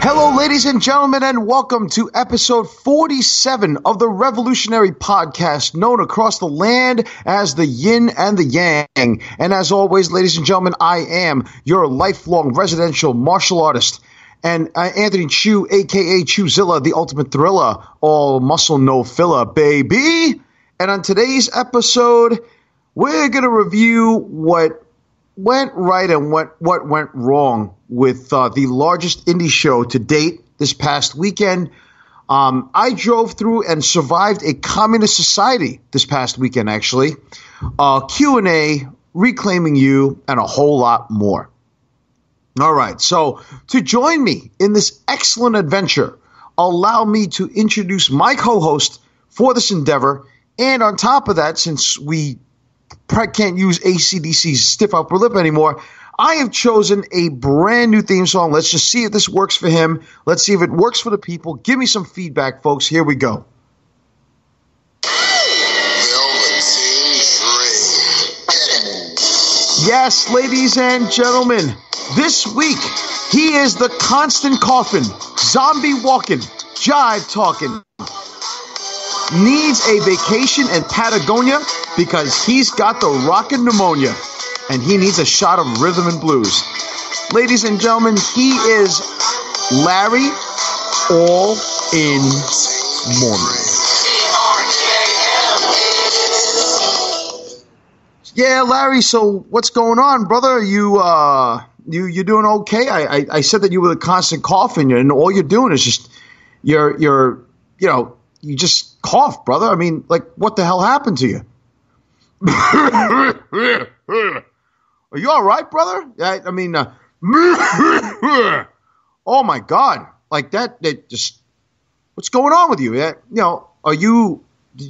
Hello, ladies and gentlemen, and welcome to episode 47 of the revolutionary podcast known across the land as the Yin and The Yang. And as always, ladies and gentlemen, I am your lifelong residential martial artist. And Anthony Chu, a.k.a. Chuzilla, the ultimate thriller, all muscle, no filler, baby. And on today's episode, we're going to review what went right and what went wrong with the largest indie show to date this past weekend. I drove through and survived a communist society this past weekend, actually. Q&A, Reclaiming You, and a whole lot more. All right, so to join me in this excellent adventure, allow me to introduce my co-host for this endeavor. And on top of that, since we can't use AC/DC's Stiff Upper Lip anymore, I have chosen a brand new theme song. Let's just see if this works for him. Let's see if it works for the people. Give me some feedback, folks. Here we go. Yes, ladies and gentlemen, this week he is the constant coughing, zombie walking, jive talking, needs a vacation in Patagonia because he's got the rockin' pneumonia and he needs a shot of rhythm and blues. Ladies and gentlemen, he is Larry All in Mormon. Yeah, Larry, so what's going on, brother? You doing okay? I said that you were the constant coughing and all you're doing is just you just cough, brother. I mean, like, what the hell happened to you? Are you all right, brother? I mean, oh my God, like that just, what's going on with you? Did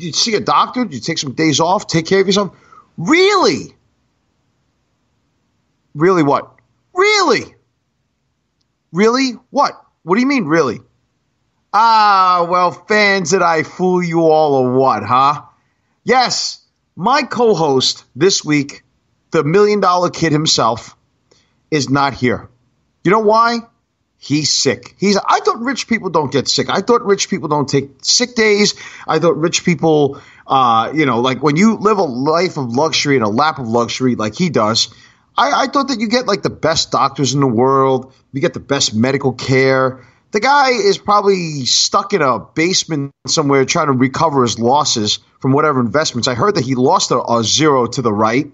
you see a doctor? Did you take some days off, take care of yourself? Really? Really what? Really? Really what? What do you mean, really? Ah, well, fans, did I fool you all or what, huh? Yes, my co-host this week, the $1 Million Kid himself, is not here. You know why? He's sick. I thought rich people don't get sick. I thought rich people don't take sick days. I thought rich people, like when you live a life of luxury and a lap of luxury like he does, I thought that you get like the best doctors in the world. You get the best medical care. The guy is probably stuck in a basement somewhere trying to recover his losses from whatever investments. I heard that he lost a zero to the right.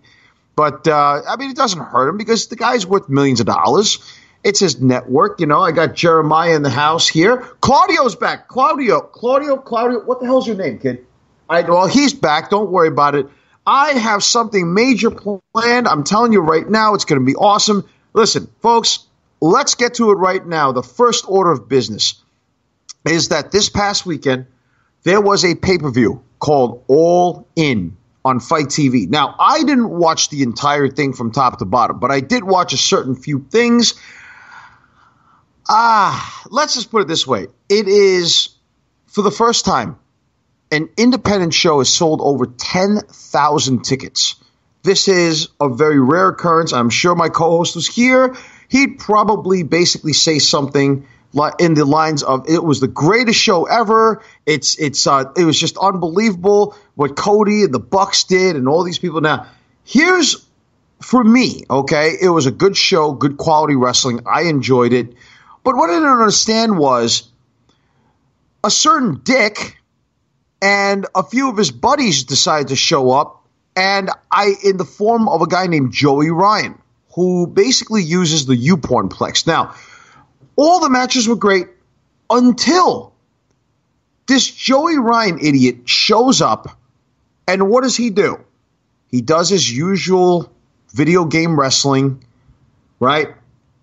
But, it doesn't hurt him because the guy's worth millions of dollars. It's his network. I got Jeremiah in the house here. Claudio's back. Claudio. What the hell's your name, kid? Well, he's back. Don't worry about it. I have something major planned. I'm telling you right now, it's going to be awesome. Listen, folks, let's get to it right now. The first order of business is that this past weekend, there was a pay-per-view called All In on Fight TV. Now, I didn't watch the entire thing from top to bottom, but I did watch a certain few things. Let's just put it this way. It is, for the first time, an independent show has sold over 10,000 tickets. This is a very rare occurrence. I'm sure my co-host was here. He'd probably basically say something in the lines of, it was the greatest show ever. It was just unbelievable what Cody and the Bucks did and all these people. Now, here's, for me, okay, it was a good show, good quality wrestling. I enjoyed it. But what I didn't understand was a certain dick and a few of his buddies decided to show up, and in the form of a guy named Joey Ryan, who basically uses the U-Pornplex. Now, all the matches were great until this Joey Ryan idiot shows up, and what does he do? He does his usual video game wrestling, right?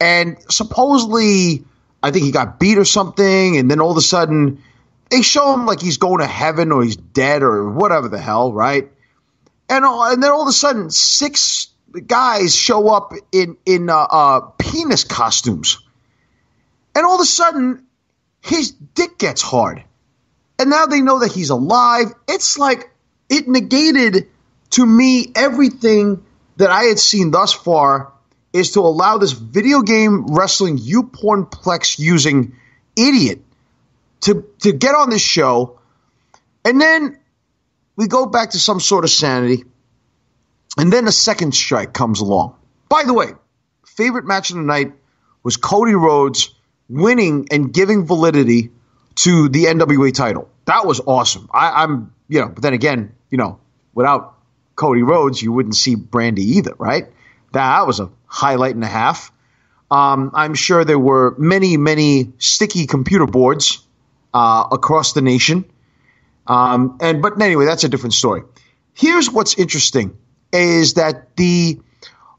And supposedly, I think he got beat or something, and then all of a sudden, they show him like he's going to heaven or he's dead or whatever the hell, right? And then all of a sudden, 6 guys show up in penis costumes. And all of a sudden, his dick gets hard. And now they know that he's alive. It's like it negated to me everything that I had seen thus far is to allow this video game wrestling U-Pornplex using idiot to get on this show, and then we go back to some sort of sanity, and then a second strike comes along. By the way, favorite match of the night was Cody Rhodes winning and giving validity to the NWA title. That was awesome. But then again, without Cody Rhodes, you wouldn't see Brandy either, right? That was a highlight and a half. I'm sure there were many, many sticky computer boards across the nation. But anyway, that's a different story. Here's what's interesting is that the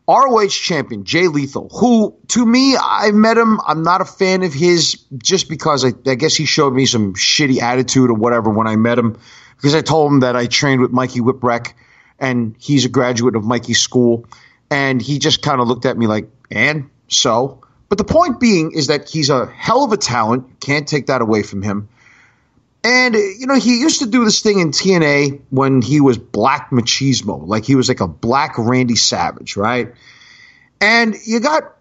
ROH champion, Jay Lethal, who, to me, I met him. I'm not a fan of his just because I guess he showed me some shitty attitude or whatever when I met him, because I told him that I trained with Mikey Whipwreck and he's a graduate of Mikey's school. And he just kind of looked at me like, and so? But the point being is that he's a hell of a talent. Can't take that away from him. And, he used to do this thing in TNA when he was Black Machismo. Like he was like a Black Randy Savage, right? And you got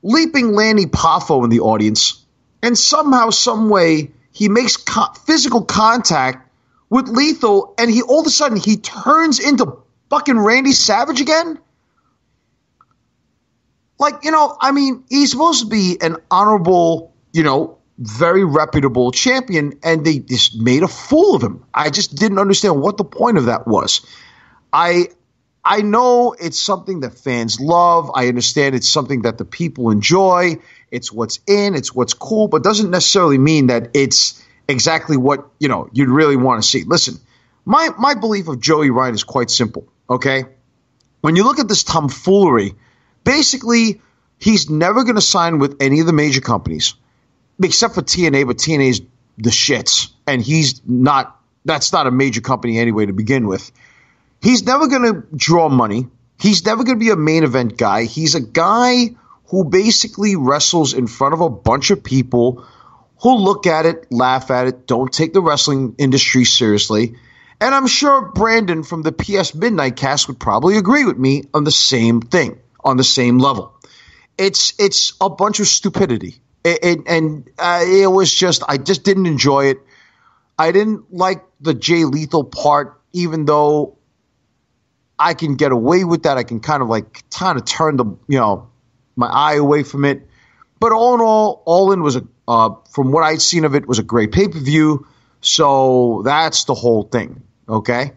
Leaping Lanny Poffo in the audience. And somehow, some way, he makes physical contact with Lethal. And all of a sudden, he turns into fucking Randy Savage again? Like, he's supposed to be an honorable, very reputable champion, and they just made a fool of him. I just didn't understand what the point of that was. I know it's something that fans love. I understand it's something that the people enjoy. It's what's in, it's what's cool, but doesn't necessarily mean that it's exactly what, you'd really want to see. Listen, my belief of Joey Ryan is quite simple, okay? When you look at this tomfoolery, basically, he's never going to sign with any of the major companies, except for TNA, but TNA's the shits, and that's not a major company anyway to begin with. He's never going to draw money. He's never going to be a main event guy. He's a guy who basically wrestles in front of a bunch of people who look at it, laugh at it, don't take the wrestling industry seriously. And I'm sure Brandon from the PS Midnight Cast would probably agree with me on the same thing, on the same level. It's a bunch of stupidity. It was just, I just didn't enjoy it. I didn't like the Jay Lethal part, even though I can get away with that. I can kind of turn my eye away from it. But all in all in was from what I'd seen of it, was a great pay-per-view. So that's the whole thing. Okay.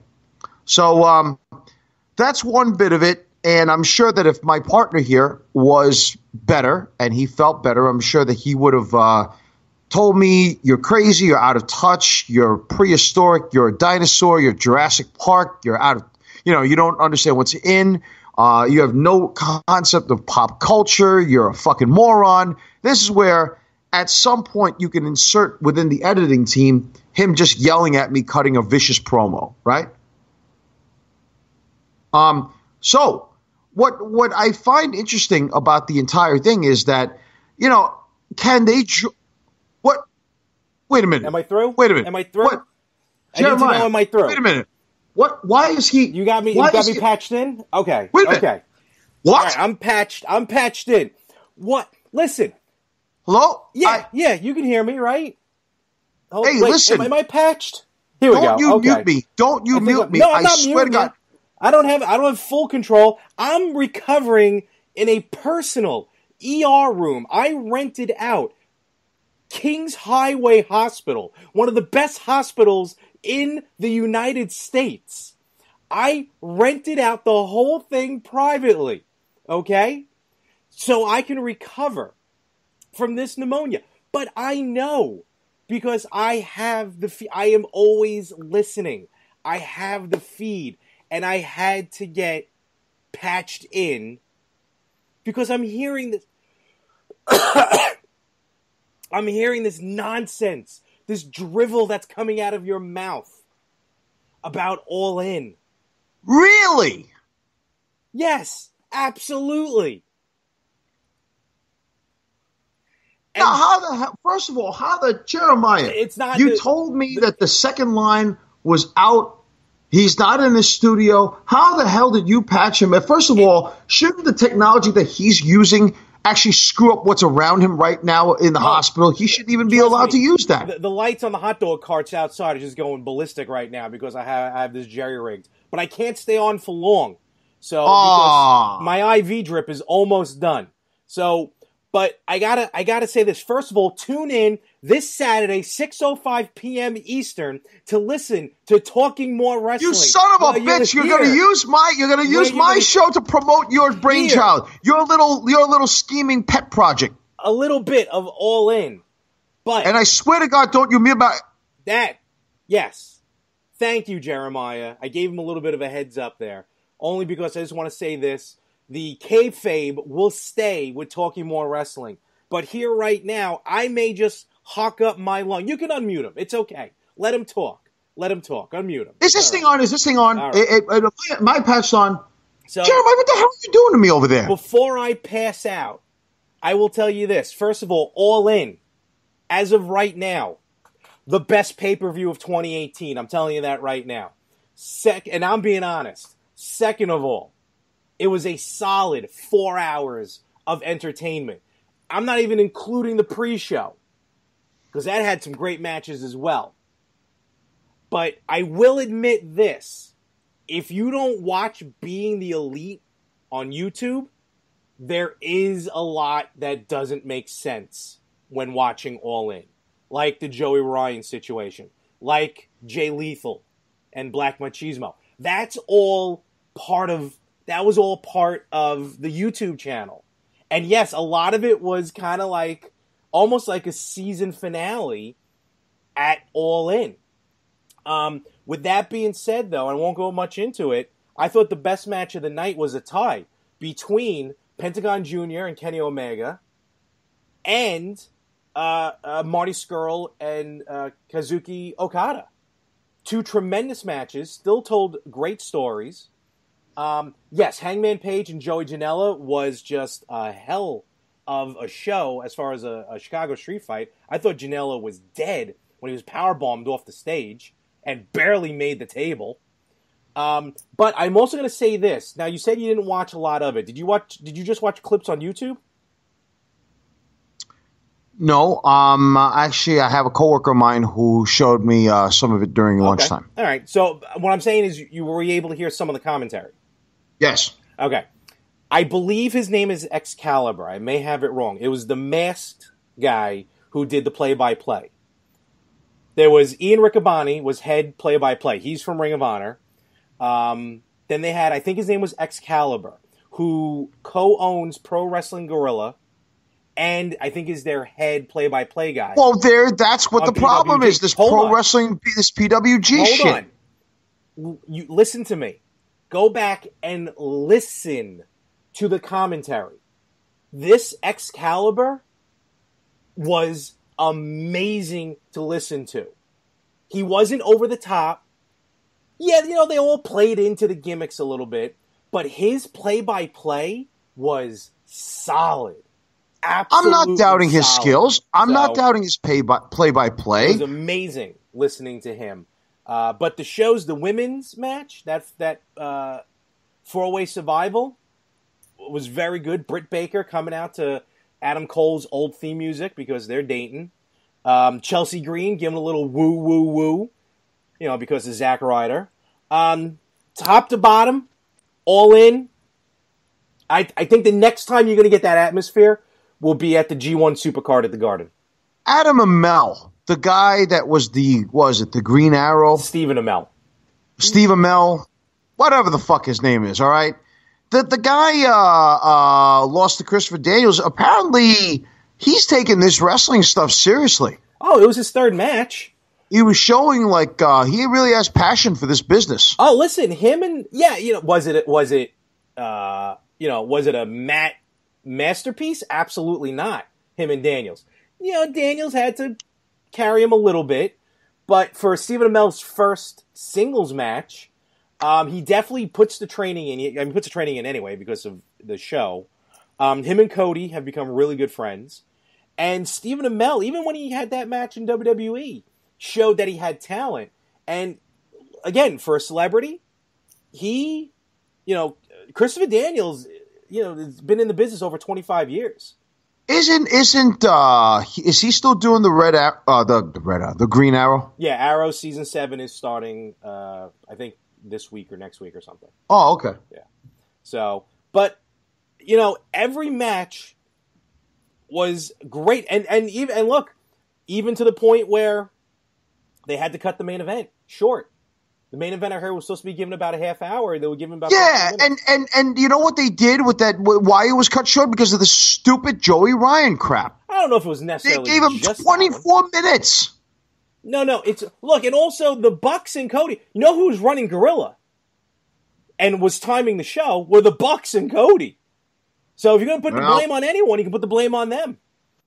So, that's one bit of it. And I'm sure that if my partner here was better and he felt better, I'm sure that he would have told me, you're crazy, you're out of touch, you're prehistoric, you're a dinosaur, you're Jurassic Park, you're out of, you don't understand what's in, you have no concept of pop culture, you're a fucking moron. This is where at some point you can insert within the editing team him just yelling at me, cutting a vicious promo, right? So what I find interesting about the entire thing is that, can they what? Wait a minute. Am I through? Wait a minute. Am I through? What? Jeremiah, I need to know, am I through? Wait a minute. What? Why is he? You got me patched in? Okay. Wait a minute. Okay. What? All right, I'm patched in. What? Listen. Hello? Yeah, you can hear me, right? Hey, listen. Am I patched? Here we go. Don't you mute me. Don't you mute me. No, I'm I not swear to God. I don't have full control. I'm recovering in a personal ER room. I rented out Kings Highway Hospital, one of the best hospitals in the United States. I rented out the whole thing privately, okay? So I can recover from this pneumonia. But I know, because I have I am always listening. I have the feed, and I had to get patched in because I'm hearing this. I'm hearing this nonsense, this drivel that's coming out of your mouth about All In. Really? Yes, absolutely. And now, how the hell? First of all, Jeremiah? It's not. You told me that the second line was out. He's not in the studio. How the hell did you patch him? First of all, shouldn't the technology that he's using actually screw up what's around him right now in the hospital, he shouldn't even be allowed to use that. The lights on the hot dog carts outside are just going ballistic right now because I have this jerry-rigged. But I can't stay on for long. So because my IV drip is almost done. So, but I gotta say this. First of all, tune in this Saturday, 6:05 p.m. Eastern, to listen to Talking More Wrestling. You son of a bitch! You're gonna use my show to promote your brainchild, your little scheming pet project. A little bit of All In, and I swear to God, don't you mean about that? Yes, thank you, Jeremiah. I gave him a little bit of a heads up there, only because I just want to say this: the kayfabe will stay with Talking More Wrestling, but here right now, I may just hawk up my lung. You can unmute him. It's okay. Let him talk. Unmute him. Is this thing on? Is this thing on? Right. My patch's on. So, Jeremiah, what the hell are you doing to me over there? Before I pass out, I will tell you this. First of all in, as of right now, the best pay-per-view of 2018. I'm telling you that right now. And I'm being honest. Second of all, it was a solid 4 hours of entertainment. I'm not even including the pre-show, because that had some great matches as well. But I will admit this. If you don't watch Being the Elite on YouTube, there is a lot that doesn't make sense when watching All In. Like the Joey Ryan situation. Like Jay Lethal and Black Machismo. That was all part of the YouTube channel. And yes, a lot of it was kind of like, almost like a season finale at All In. With that being said, though, I won't go much into it, I thought the best match of the night was a tie between Pentagon Jr. and Kenny Omega and Marty Scurll and Kazuki Okada. Two tremendous matches, still told great stories. Yes, Hangman Page and Joey Janela was just a hell of a show as far as a Chicago street fight. I thought Janela was dead when he was powerbombed off the stage and barely made the table. But I'm also going to say this. Now, you said you didn't watch a lot of it. Did you just watch clips on YouTube? No. Actually, I have a coworker of mine who showed me some of it during lunchtime. All right. So what I'm saying is you were able to hear some of the commentary. Yes. Okay. I believe his name is Excalibur. I may have it wrong. It was the masked guy who did the play-by-play. There was Ian Riccaboni was head play-by-play. He's from Ring of Honor. Then they had, I think his name was Excalibur, who co-owns Pro Wrestling Guerrilla, and I think is their head play-by-play guy. Well, that's what the problem is. This pro wrestling, this PWG shit. Hold on. You listen to me. Go back and listen to the commentary. This Excalibur was amazing to listen to. He wasn't over the top. Yeah, they all played into the gimmicks a little bit, but his play-by-play was solid. Absolutely I'm not doubting his solid. skills. I'm not doubting his play-by-play. It was amazing listening to him. But the women's match, that four-way survival, was very good. Britt Baker coming out to Adam Cole's old theme music because they're dating. Chelsea Green giving a little woo, woo, woo, because of Zack Ryder. Top to bottom, All In. I think the next time you're going to get that atmosphere will be at the G1 Supercard at the Garden. Adam Amell, the guy that was the Green Arrow? Stephen Amell. Steve Amell, whatever the fuck his name is, all right? The guy lost to Christopher Daniels. Apparently, he's taking this wrestling stuff seriously. Oh, it was his third match. He was showing like he really has passion for this business. Oh, listen, him and was it a masterpiece? Absolutely not. Him and Daniels. Daniels had to carry him a little bit, but for Stephen Amell's first singles match, he definitely puts the training in. He puts the training in anyway because of the show. Him and Cody have become really good friends, and Stephen Amell, even when he had that match in WWE, showed that he had talent. And again, for a celebrity, Christopher Daniels, it's been in the business over 25 years. Is he still doing the Green Arrow? Yeah, Arrow season 7 is starting. I think this week or next week or something. Oh, okay. Yeah. So, but every match was great, and look, even to the point where they had to cut the main event short. The main event I heard was supposed to be given about a half hour. They were giving about 15 minutes. and you know what they did with that? Why it was cut short? Because of the stupid Joey Ryan crap. I don't know if it was necessarily. They gave him just 24 minutes. No, and also the Bucks and Cody. You know who was running Gorilla and was timing the show were the Bucks and Cody. So if you're going to put the blame on anyone, you can put the blame on them.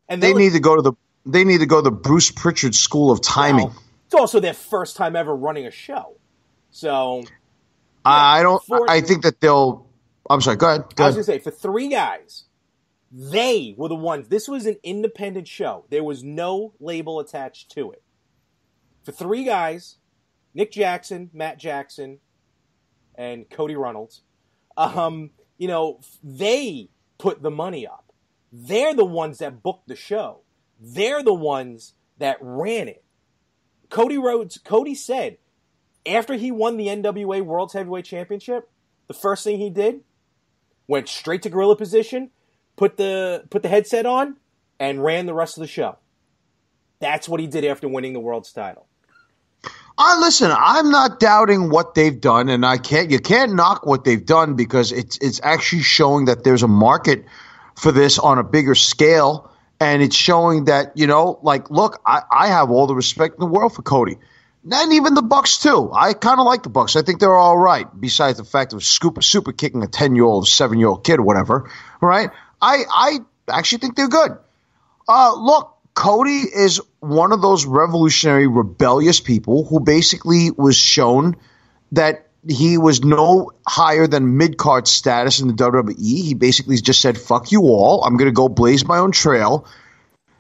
And they need to go to the Bruce Pritchard School of Timing. Well, it's also their first time ever running a show. So I think that they'll. I'm sorry. Go ahead. I was going to say, for 3 guys, they were the ones. This was an independent show. There was no label attached to it. For 3 guys, Nick Jackson, Matt Jackson, and Cody Reynolds, they put the money up. They're the ones that booked the show. They're the ones that ran it. Cody said, after he won the NWA World's Heavyweight Championship, the first thing he did, went straight to gorilla position, put the headset on, and ran the rest of the show. That's what he did after winning the world's title. Listen, I'm not doubting what they've done, and you can't knock what they've done because it's actually showing that there's a market for this on a bigger scale, and it's showing that, look, I have all the respect in the world for Cody. And even the Bucks, too. I kind of like the Bucks. I think they're all right, besides the fact of super kicking a 10-year-old, 7-year-old kid or whatever, right? I actually think they're good. Look, Cody is one of those revolutionary, rebellious people who basically was shown that he was no higher than mid-card status in the WWE. He basically just said, fuck you all. I'm going to go blaze my own trail.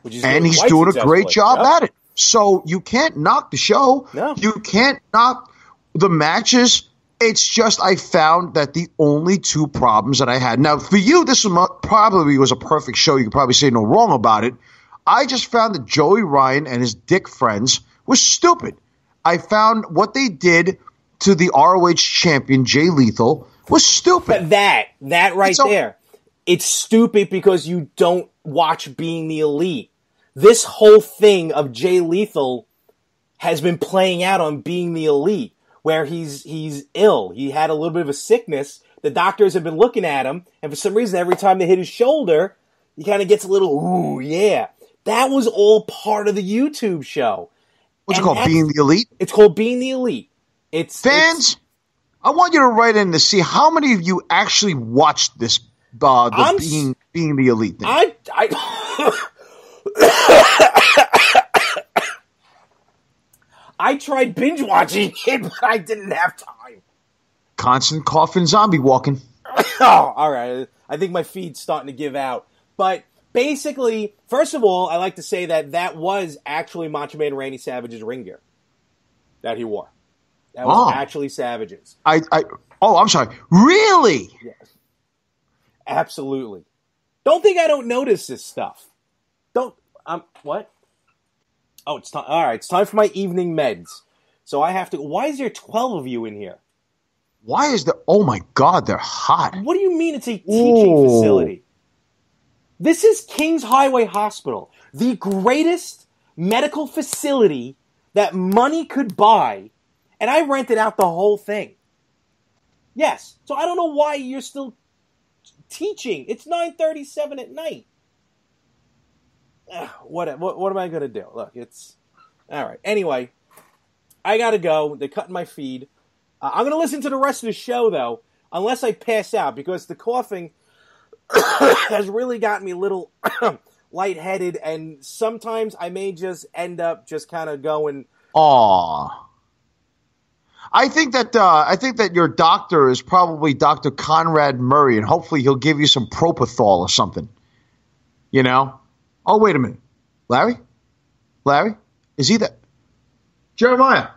And he's doing a great job at it. So you can't knock the show. No. You can't knock the matches. It's just I found that the only 2 problems that I had. Now, for you, this probably was a perfect show. You could probably say no wrong about it. I just found that Joey Ryan and his dick friends were stupid. I found what they did to the ROH champion, Jay Lethal, was stupid. But that right there, it's stupid because you don't watch Being the Elite. This whole thing of Jay Lethal has been playing out on Being the Elite, where he's ill. He had a little bit of a sickness. The doctors have been looking at him, and for some reason, every time they hit his shoulder, he kind of gets a little, ooh, yeah. That was all part of the YouTube show. What's it called? Being the Elite? It's called Being the Elite. Fans, I want you to write in to see how many of you actually watched this Being the Elite thing. I tried binge watching it, but I didn't have time. Constant coughing zombie walking. Oh, all right. I think my feed's starting to give out. But basically, first of all, I like to say that was actually Macho Man Randy Savage's ring gear that he wore. That was actually Savage's. I'm sorry. Really? Yes. Absolutely. Don't think I don't notice this stuff. What? Oh, it's time. All right, it's time for my evening meds. So I have to. Why is there 12 of you in here? Why is there? Oh my God, they're hot. What do you mean it's a teaching facility? This is Kings Highway Hospital, the greatest medical facility that money could buy, and I rented out the whole thing. Yes, so I don't know why you're still teaching. It's 9:37 at night. What am I going to do? Look, it's... All right. Anyway, I got to go. They're cutting my feed. I'm going to listen to the rest of the show, though, unless I pass out, because the coughing has really gotten me a little lightheaded, and sometimes I may just end up just kind of going... Aw. I think that your doctor is probably Dr. Conrad Murray, and hopefully he'll give you some propofol or something. You know? Oh, wait a minute. Larry? Is he there? Jeremiah,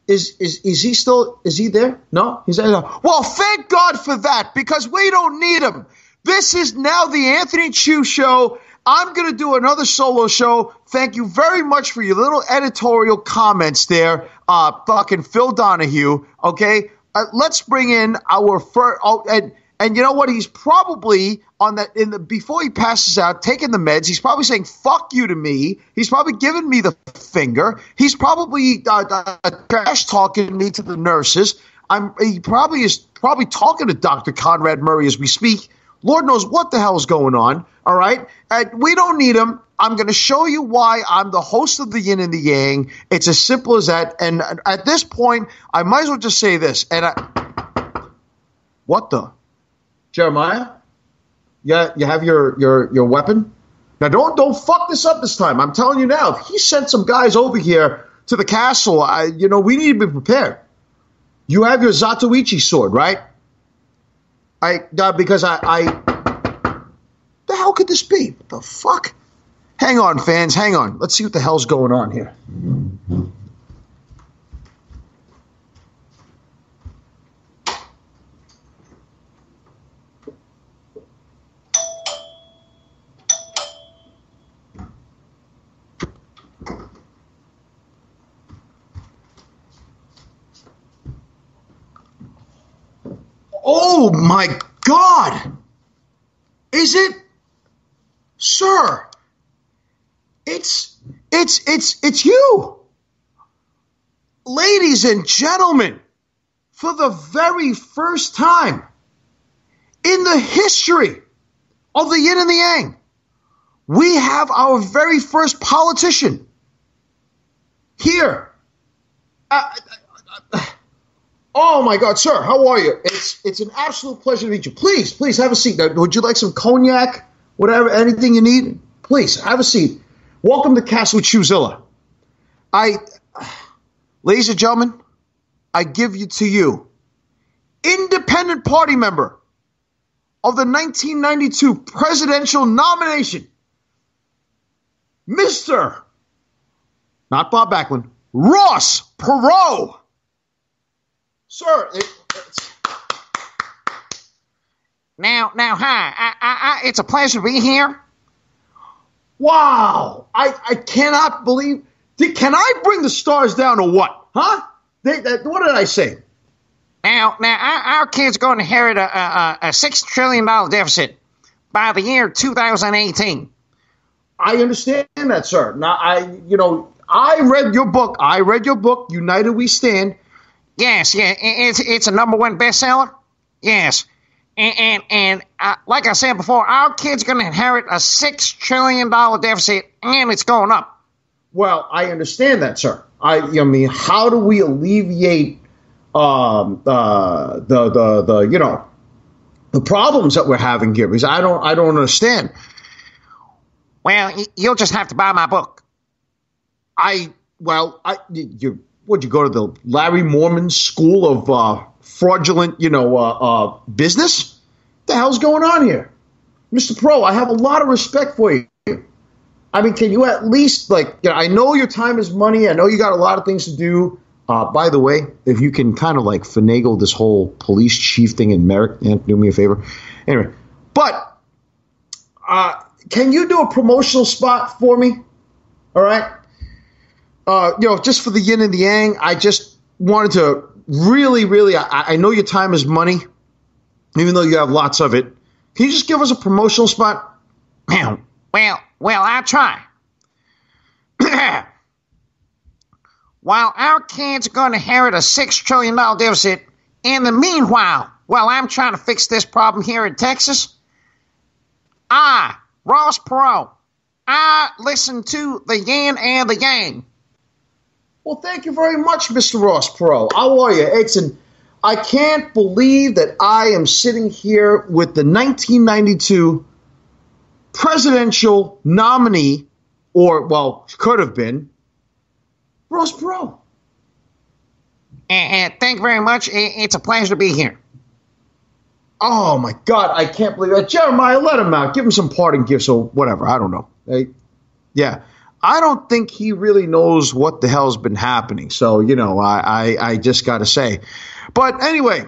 is he still, is he there? No? He's there. Well, thank God for that, because we don't need him. This is now the Anthony Chu Show. I'm going to do another solo show. Thank you very much for your little editorial comments there, fucking Phil Donahue. Okay, let's bring in our first. Oh, and you know what? He's probably on that before he passes out, taking the meds. He's probably saying "fuck you" to me. He's probably giving me the finger. He's probably trash talking me to the nurses. He probably is talking to Dr. Conrad Murray as we speak. Lord knows what the hell is going on, all right? We don't need him. I'm going to show you why I'm the host of the Yin and the Yang. It's as simple as that. And at this point, I might as well just say this. What the? Jeremiah? Yeah, you have your weapon? Now, don't fuck this up this time. I'm telling you now. If he sent some guys over here to the castle, we need to be prepared. You have your Zatoichi sword, right? Because the hell could this be? What the fuck? Hang on, fans, hang on. Let's see what the hell's going on here. Oh my God! Is it, sir? It's you, ladies and gentlemen. For the very first time in the history of the Yin and the Yang, we have our very first politician here. Oh my God, sir, how are you? It's an absolute pleasure to meet you. Please have a seat. Now, would you like some cognac? Whatever, anything you need? Please have a seat. Welcome to Castle Chuzilla. Ladies and gentlemen, I give you to you, independent party member of the 1992 presidential nomination, Mr. not Bob Backlund, Ross Perot. Sir, Now, hi. It's a pleasure to be here. wow. I cannot believe. Can I bring the stars down or what? Huh? What did I say? Now, our kid's going to inherit a $6 trillion deficit by the year 2018. I understand that, sir. Now, I read your book, United We Stand. Yes, it's a #1 bestseller. Yes, and like I said before, our kid's going to inherit a $6 trillion deficit, and it's going up. Well, I understand that, sir. I mean, how do we alleviate the problems that we're having here? Because I don't understand. Well, you'll just have to buy my book. Would you go to the Larry Mormon School of Fraudulent, business? What the hell's going on here? Mr. Pro, I have a lot of respect for you. I mean, can you at least, I know your time is money. I know you got a lot of things to do. By the way, if you can kind of finagle this whole police chief thing in Merrick, do me a favor. Anyway, but can you do a promotional spot for me? All right? Just for the Yin and the Yang, I just wanted to really, I know your time is money, even though you have lots of it. Can you just give us a promotional spot? Well, I'll try. While our kids are going to inherit a $6 trillion deficit, in the meanwhile, while I'm trying to fix this problem here in Texas, Ross Perot, I listen to the Yin and the Yang. Well, thank you very much, Mr. Ross Perot. How are you? I can't believe that I am sitting here with the 1992 presidential nominee, could have been, Ross Perot. And thank you very much. It's a pleasure to be here. Oh, my God. I can't believe that. Jeremiah, let him out. Give him some parting gifts or whatever. I don't know. Yeah. I don't think he really knows what the hell's been happening. So, I just got to say. But anyway,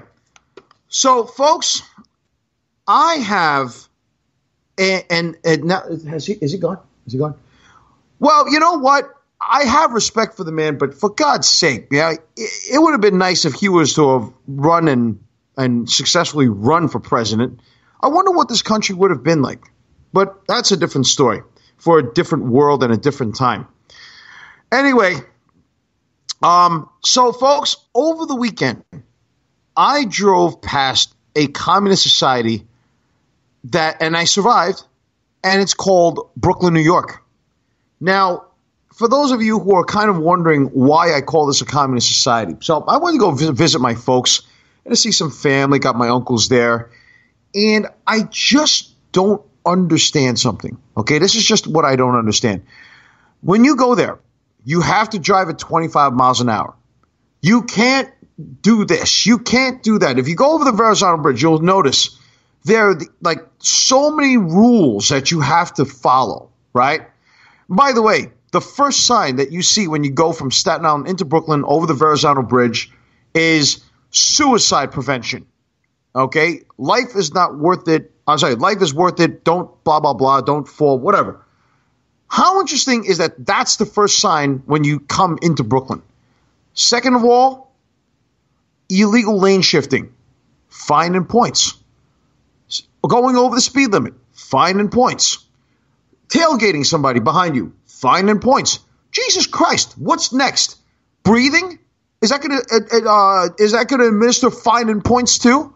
so, folks, I have And now, is he gone? Is he gone? Well, you know what? I have respect for the man, but for God's sake, yeah, it would have been nice if he was to have run and successfully run for president. I wonder what this country would have been like. But that's a different story for a different world and a different time. Anyway, so folks, over the weekend, I drove past a communist society and I survived, and it's called Brooklyn, New York. Now, for those of you who are kind of wondering why I call this a communist society, so I went to go visit my folks and to see some family, got my uncles there, and I just don't understand something. Okay, this is just what I don't understand. When you go there, you have to drive at 25 miles an hour. You can't do this. You can't do that. If you go over the Verrazano Bridge, you'll notice there are like so many rules that you have to follow, right? By the way, the first sign that you see when you go from Staten Island into Brooklyn over the Verrazano Bridge is suicide prevention. Okay? Life is not worth it. I'm sorry, life is worth it. Don't blah, blah, blah. Don't fall, whatever. How interesting is that that's the first sign when you come into Brooklyn? Second of all, illegal lane shifting, fine and points. Going over the speed limit, fine and points. Tailgating somebody behind you, fine and points. Jesus Christ, what's next? Breathing? Is that going to administer fine and points too?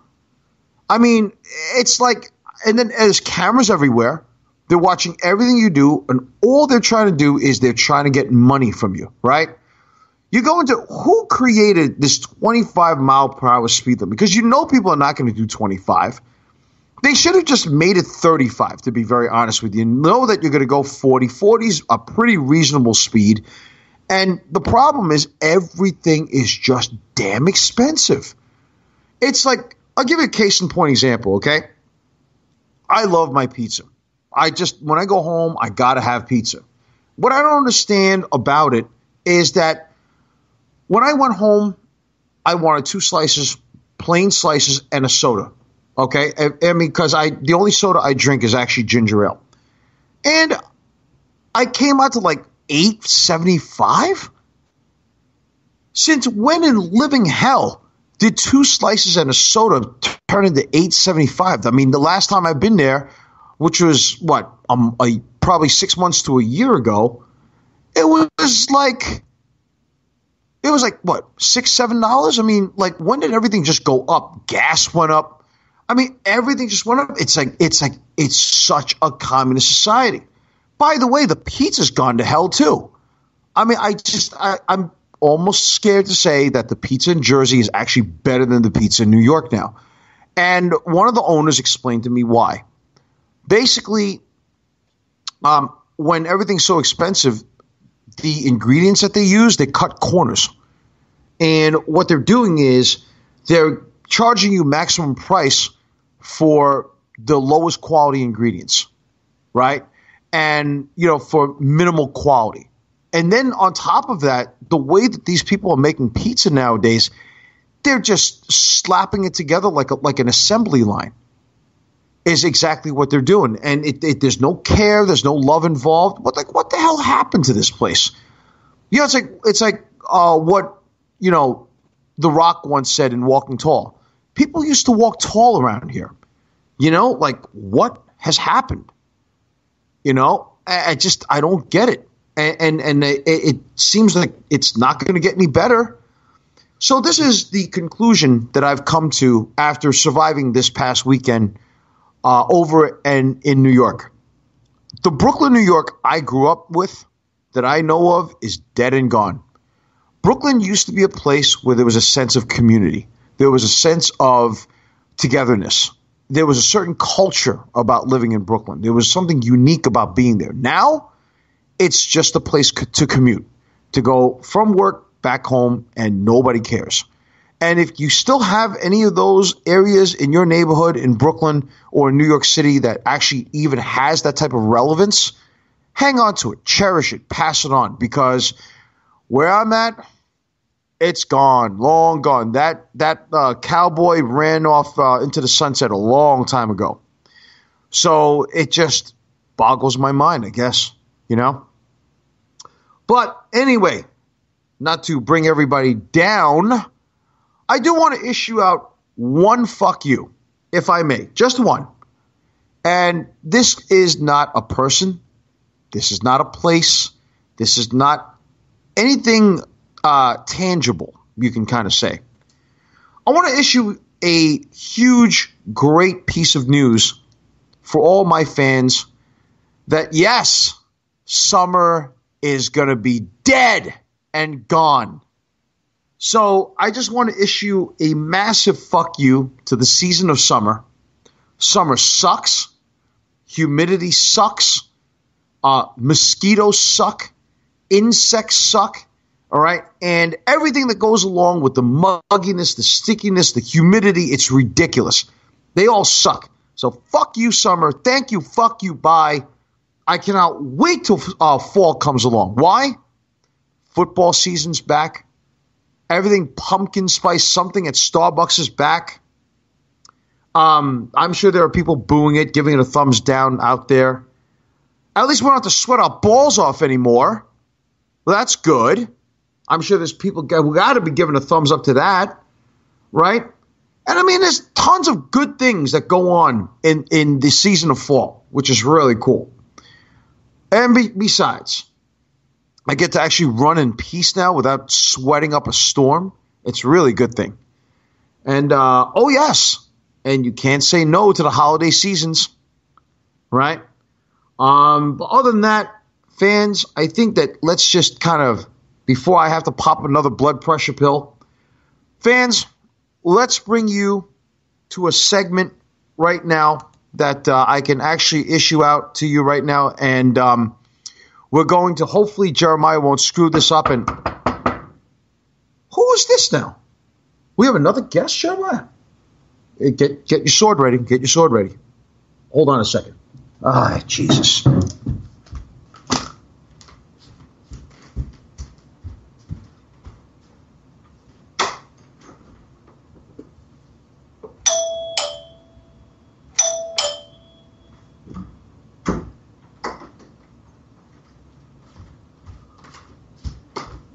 I mean, it's like, and then there's cameras everywhere. They're watching everything you do, and all they're trying to do is they're trying to get money from you, right? You go into who created this 25 mile per hour speed limit? Because you know people are not going to do 25. They should have just made it 35, to be very honest with you. You know that you're going to go 40. 40 is a pretty reasonable speed. And the problem is everything is just damn expensive. It's like, I'll give you a case in point example, okay? I love my pizza. When I go home, I got to have pizza. What I don't understand about it is that when I went home, I wanted 2 slices, plain slices, and a soda. Okay, I mean, because the only soda I drink is actually ginger ale, and I came out to like $8.75. Since when in living hell did 2 slices and a soda turn into $8.75? I mean, the last time I've been there, which was probably 6 months to a year ago, it was like what, $6-7? I mean, like, when did everything just go up? Gas went up. I mean, everything just went up. It's such a communist society. By the way, the pizza's gone to hell too. I mean, I'm almost scared to say that the pizza in Jersey is actually better than the pizza in New York now. And one of the owners explained to me why. Basically, when everything's so expensive, the ingredients that they use, they cut corners. And what they're doing is they're charging you maximum price for the lowest quality ingredients, right? And, for minimal quality. And then on top of that, the way that these people are making pizza nowadays, they're just slapping it together like an assembly line is exactly what they're doing. And there's no care, there's no love involved. What the hell happened to this place? It's like what, The Rock once said in Walking Tall. People used to walk tall around here. What has happened? I don't get it. And it seems like it's not going to get any better. So this is the conclusion that I've come to after surviving this past weekend over and in New York. The Brooklyn, New York I grew up with that I know of is dead and gone. Brooklyn used to be a place where there was a sense of community. There was a sense of togetherness. There was a certain culture about living in Brooklyn. There was something unique about being there. Now, it's just a place to commute, to go from work back home, and nobody cares. And if you still have any of those areas in your neighborhood in Brooklyn or in New York City that actually even has that type of relevance, hang on to it, cherish it, pass it on, because where I'm at, it's gone, long gone. That cowboy ran off into the sunset a long time ago. So it just boggles my mind, I guess, you know? But anyway, not to bring everybody down, I do want to issue out one fuck you, if I may, just one. And this is not a person. This is not a place. This is not anything tangible, you can kind of say. I want to issue a huge, great piece of news for all my fans that, yes, summer is going to be dead and gone. So I just want to issue a massive fuck you to the season of summer. Summer sucks. Humidity sucks. Mosquitoes suck. Insects suck. All right. And everything that goes along with the mugginess, the stickiness, the humidity, it's ridiculous. They all suck. So fuck you, summer. Thank you. Fuck you. Bye. I cannot wait till fall comes along. Why? Football season's back. Everything pumpkin spice something at Starbucks is back. I'm sure there are people booing it, giving it a thumbs down out there. At least we don't have to sweat our balls off anymore. Well, that's good. I'm sure there's people who got to be giving a thumbs up to that, right? And I mean, there's tons of good things that go on in the season of fall, which is really cool. And besides, I get to actually run in peace now without sweating up a storm. It's a really good thing. And, oh, yes. And you can't say no to the holiday seasons, right? But other than that, fans, I think that let's just kind of, before I have to pop another blood pressure pill, fans, let's bring you to a segment right now that I can actually issue out to you right now. And we're going to, hopefully Jeremiah won't screw this up. And who is this now? We have another guest, Jeremiah? Get your sword ready. Get your sword ready. Hold on a second. Ah, Jesus.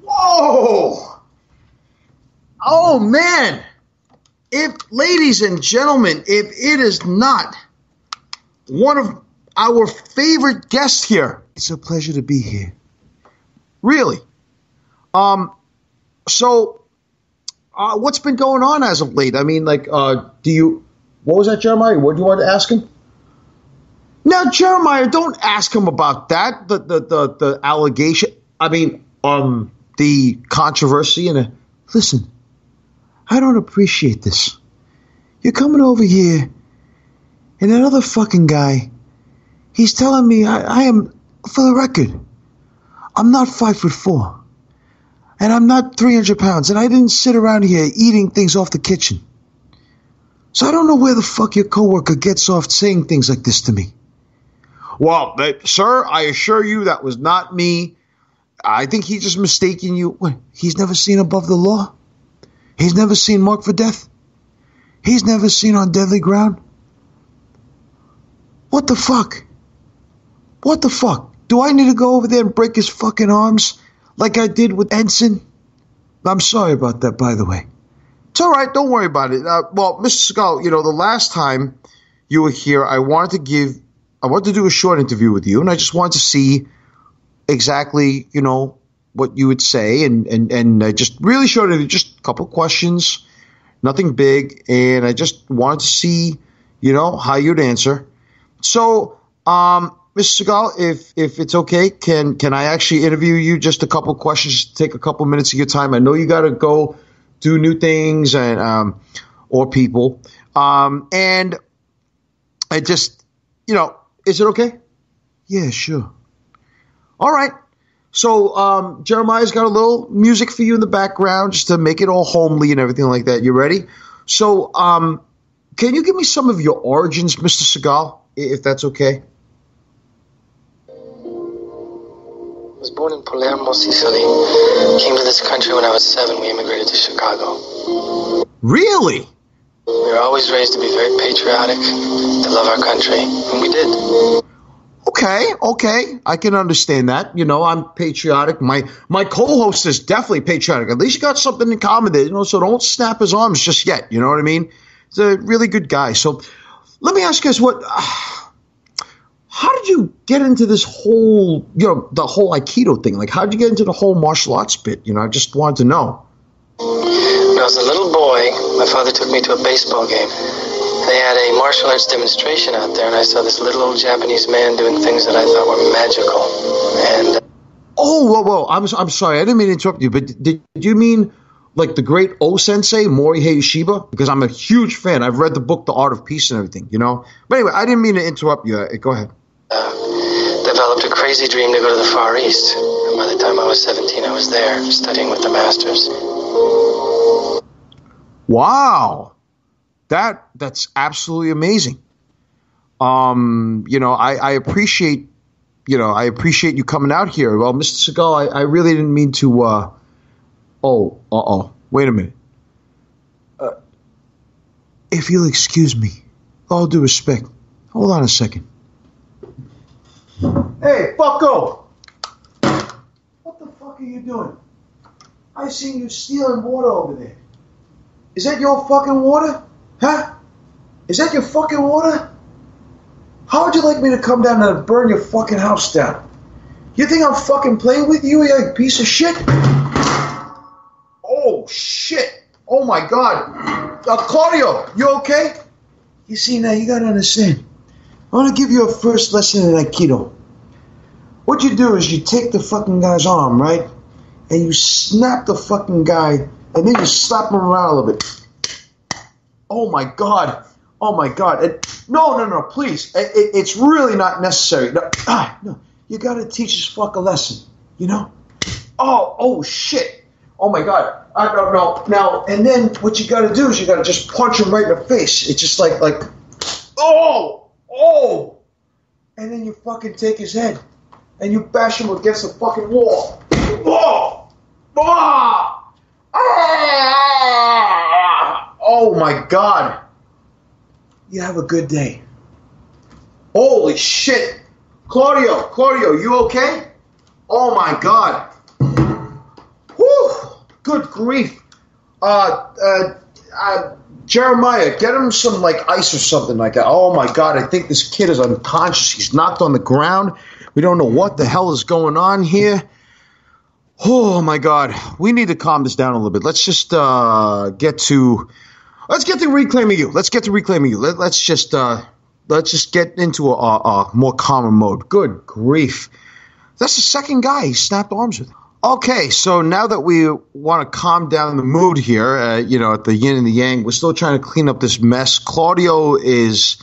Whoa! Oh, man. Ladies and gentlemen, if it is not one of our favorite guests here, it's a pleasure to be here. Really. So, what's been going on as of late? I mean, like, what was that, Jeremiah? What do you want to ask him? Now, Jeremiah, don't ask him about that. The allegation. I mean, the controversy. Listen, I don't appreciate this. You're coming over here, and that other fucking guy, he's telling me I am, for the record, I'm not 5'4", and I'm not 300 pounds, and I didn't sit around here eating things off the kitchen. So I don't know where the fuck your coworker gets off saying things like this to me. Well, sir, I assure you that was not me. I think he's just mistaking you. What, he's never seen Above the Law? He's never seen Marked for Death? He's never seen On Deadly Ground? What the fuck? What the fuck? Do I need to go over there and break his fucking arms like I did with Ensign? I'm sorry about that, by the way. It's all right. Don't worry about it. Well, Mr. Segal, the last time you were here, I wanted to do a short interview with you, and I just wanted to see exactly, what you would say, and I just really short interview, just a couple of questions, nothing big, and I just wanted to see, how you'd answer. So, Mr. Segal, if it's okay, can I actually interview you just a couple of questions, take a couple of minutes of your time? I know you got to go do new things and or people, and I just, is it okay? Yeah, sure. All right. So Jeremiah's got a little music for you in the background just to make it all homely and everything like that. You ready? So can you give me some of your origins, Mr. Segal, if that's okay? I was born in Palermo, Sicily. Came to this country when I was 7. We immigrated to Chicago. Really? We were always raised to be very patriotic, to love our country, and we did. Okay, I can understand that. You know, I'm patriotic. My co-host is definitely patriotic. At least you got something in common there, you know, so don't snap his arms just yet. You know what I mean? He's a really good guy. So let me ask you guys how did you get into this whole, you know, the whole Aikido thing? Like, how did you get into the whole martial arts bit? You know, I just wanted to know. When I was a little boy, my father took me to a baseball game. They had a martial arts demonstration out there, and I saw this little old Japanese man doing things that I thought were magical. And whoa! I'm sorry, I didn't mean to interrupt you, but did you mean like the great O-sensei, Morihei Ueshiba? Because I'm a huge fan. I've read the book, The Art of Peace and everything, you know? But anyway, I didn't mean to interrupt you. Go ahead. Developed a crazy dream to go to the Far East. And by the time I was 17, I was there, studying with the masters. Wow. That's absolutely amazing. You know, I appreciate you coming out here. Well, Mr. Seagal, I really didn't mean to, wait a minute. If you'll excuse me, all due respect, hold on a second. Hey, fucko! What the fuck are you doing? I seen you stealing water over there. Is that your fucking water? Huh? Is that your fucking water? How would you like me to come down and burn your fucking house down? You think I'm fucking playing with you, you piece of shit? Oh, shit. Oh, my God. Claudio, you okay? You see, now, you gotta understand. I want to give you a first lesson in Aikido. What you do is you take the fucking guy's arm, right? And you snap the fucking guy, and then you slap him around a little bit. Oh, my God. Oh, my God. No, please. It's really not necessary. No. You got to teach this fuck a lesson, you know? Oh, shit. Oh, my God. No. Now, and then what you got to do is you got to just punch him right in the face. It's just like, oh. And then you fucking take his head and you bash him against the fucking wall. Oh, my God. You have a good day. Holy shit. Claudio, you okay? Oh, my God. Whew. Good grief. Jeremiah, get him some, ice or something like that. Oh, my God, I think this kid is unconscious. He's knocked on the ground. We don't know what the hell is going on here. Oh, my God. We need to calm this down a little bit. Let's just get to reclaiming you. Let's get to reclaiming you. Let's just get into a more calmer mode. Good grief. That's the second guy he snapped arms with. Okay, so now that we want to calm down the mood here, at the Yin and the Yang, we're still trying to clean up this mess. Claudio is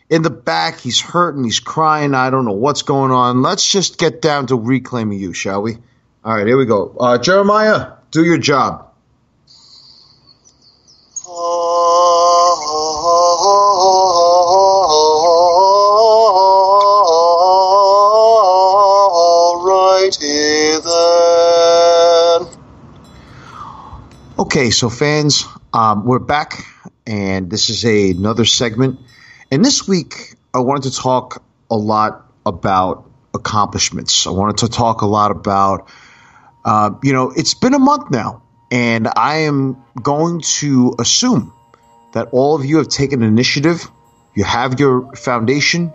in the back. He's hurting. He's crying. I don't know what's going on. Let's just get down to reclaiming you, shall we? All right, here we go. Jeremiah, do your job. Okay, so fans, we're back, and this is another segment. And this week, I wanted to talk a lot about accomplishments. I wanted to talk a lot about, it's been a month now, and I am going to assume that all of you have taken initiative. You have your foundation.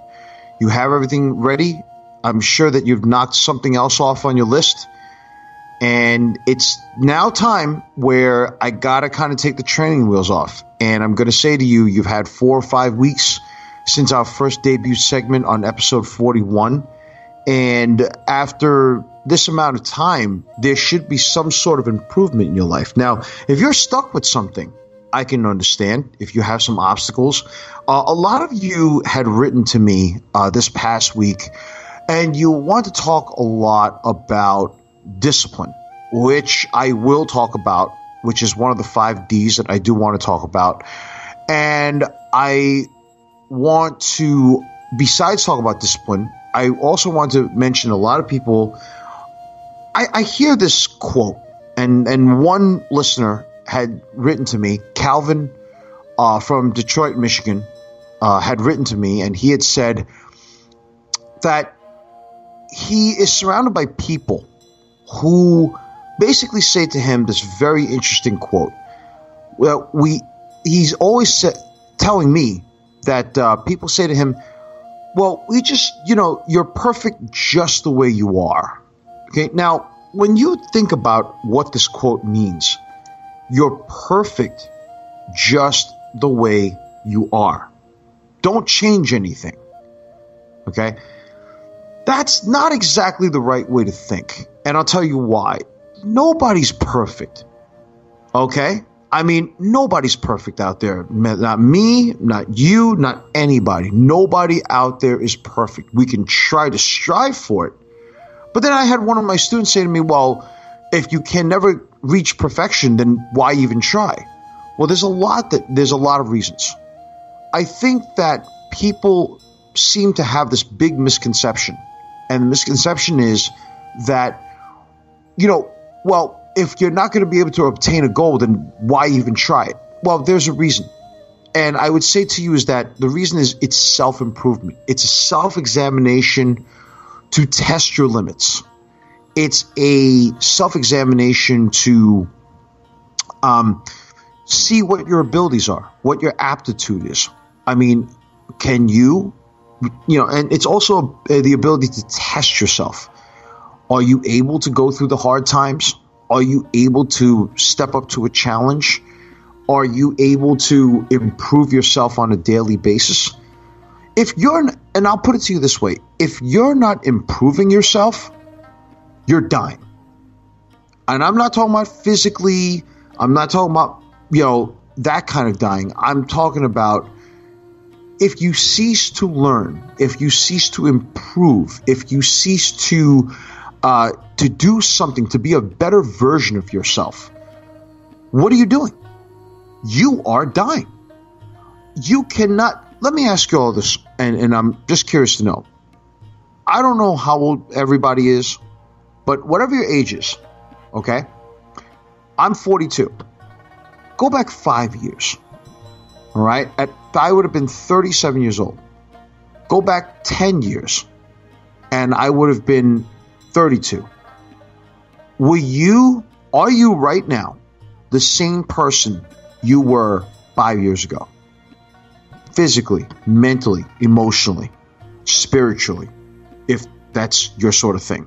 You have everything ready. I'm sure that you've knocked something else off on your list. And it's now time where I got to kind of take the training wheels off. And I'm going to say to you, you've had 4 or 5 weeks since our first debut segment on episode 41. And after this amount of time, there should be some sort of improvement in your life. Now, if you're stuck with something, I can understand if you have some obstacles. A lot of you had written to me this past week, and you want to talk a lot about discipline, which I will talk about, which is one of the 5 Ds that I do want to talk about. And I want to, besides talk about discipline, I also want to mention a lot of people. I hear this quote, and one listener had written to me, Calvin, from Detroit, Michigan, had written to me, and he had said that he is surrounded by people who basically say to him this very interesting quote. Well, he's always telling me that people say to him, well, we just, you're perfect just the way you are. Okay, now, when you think about what this quote means, you're perfect just the way you are. Don't change anything. Okay? That's not exactly the right way to think. And I'll tell you why. Nobody's perfect. Okay? I mean, nobody's perfect out there. Not me, not you, not anybody. Nobody out there is perfect. We can try to strive for it. But then I had one of my students say to me, well, if you can never reach perfection, then why even try? Well, there's a lot of reasons. I think that people seem to have this big misconception. And the misconception is that, well, if you're not going to be able to obtain a goal, then why even try it? Well, there's a reason. And I would say to you is that the reason is it's self-improvement. It's a self-examination to test your limits. It's a self-examination to see what your abilities are, what your aptitude is. I mean, can you, and it's also the ability to test yourself. Are you able to go through the hard times? Are you able to step up to a challenge? Are you able to improve yourself on a daily basis? And I'll put it to you this way, if you're not improving yourself, you're dying. And I'm not talking about physically, I'm not talking about, that kind of dying. I'm talking about if you cease to learn, if you cease to improve, if you cease to do something, to be a better version of yourself, what are you doing? You are dying. You cannot. Let me ask you all this, and I'm just curious to know. I don't know how old everybody is, but whatever your age is, okay? I'm 42. Go back 5 years, all right? I would have been 37 years old. Go back 10 years, and I would have been 32. Are you right now the same person you were 5 years ago? Physically, mentally, emotionally, spiritually, if that's your sort of thing.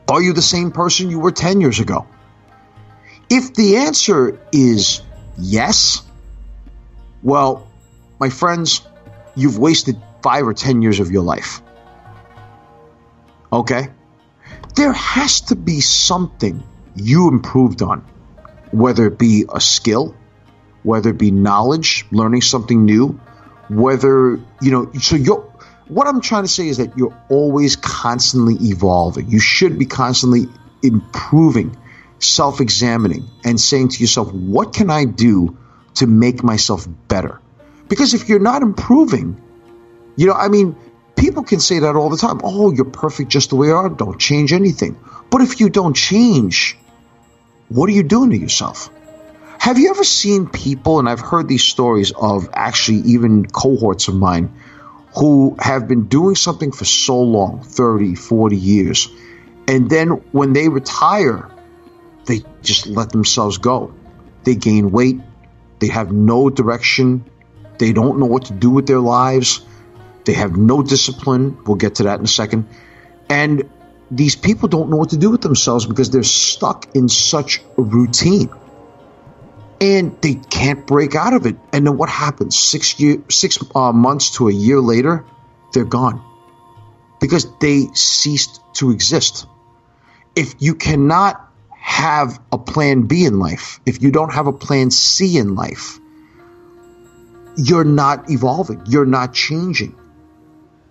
Are you the same person you were 10 years ago? If the answer is yes, well, my friends, you've wasted 5 or 10 years of your life. Okay? There has to be something you improved on, whether it be a skill, whether it be knowledge, learning something new, whether, what I'm trying to say is that you're always constantly evolving. You should be constantly improving, self-examining, and saying to yourself, what can I do to make myself better? Because if you're not improving, people can say that all the time. Oh, you're perfect just the way you are. Don't change anything. But if you don't change, what are you doing to yourself? Have you ever seen people, and I've heard these stories of actually even cohorts of mine, who have been doing something for so long, 30, 40 years, and then when they retire, they just let themselves go. They gain weight. They have no direction. They don't know what to do with their lives. They have no discipline. We'll get to that in a second. And these people don't know what to do with themselves because they're stuck in such a routine. And they can't break out of it. And then what happens? 6 months to a year later, they're gone. Because they ceased to exist. If you cannot have a plan B in life, if you don't have a plan C in life, you're not evolving. You're not changing.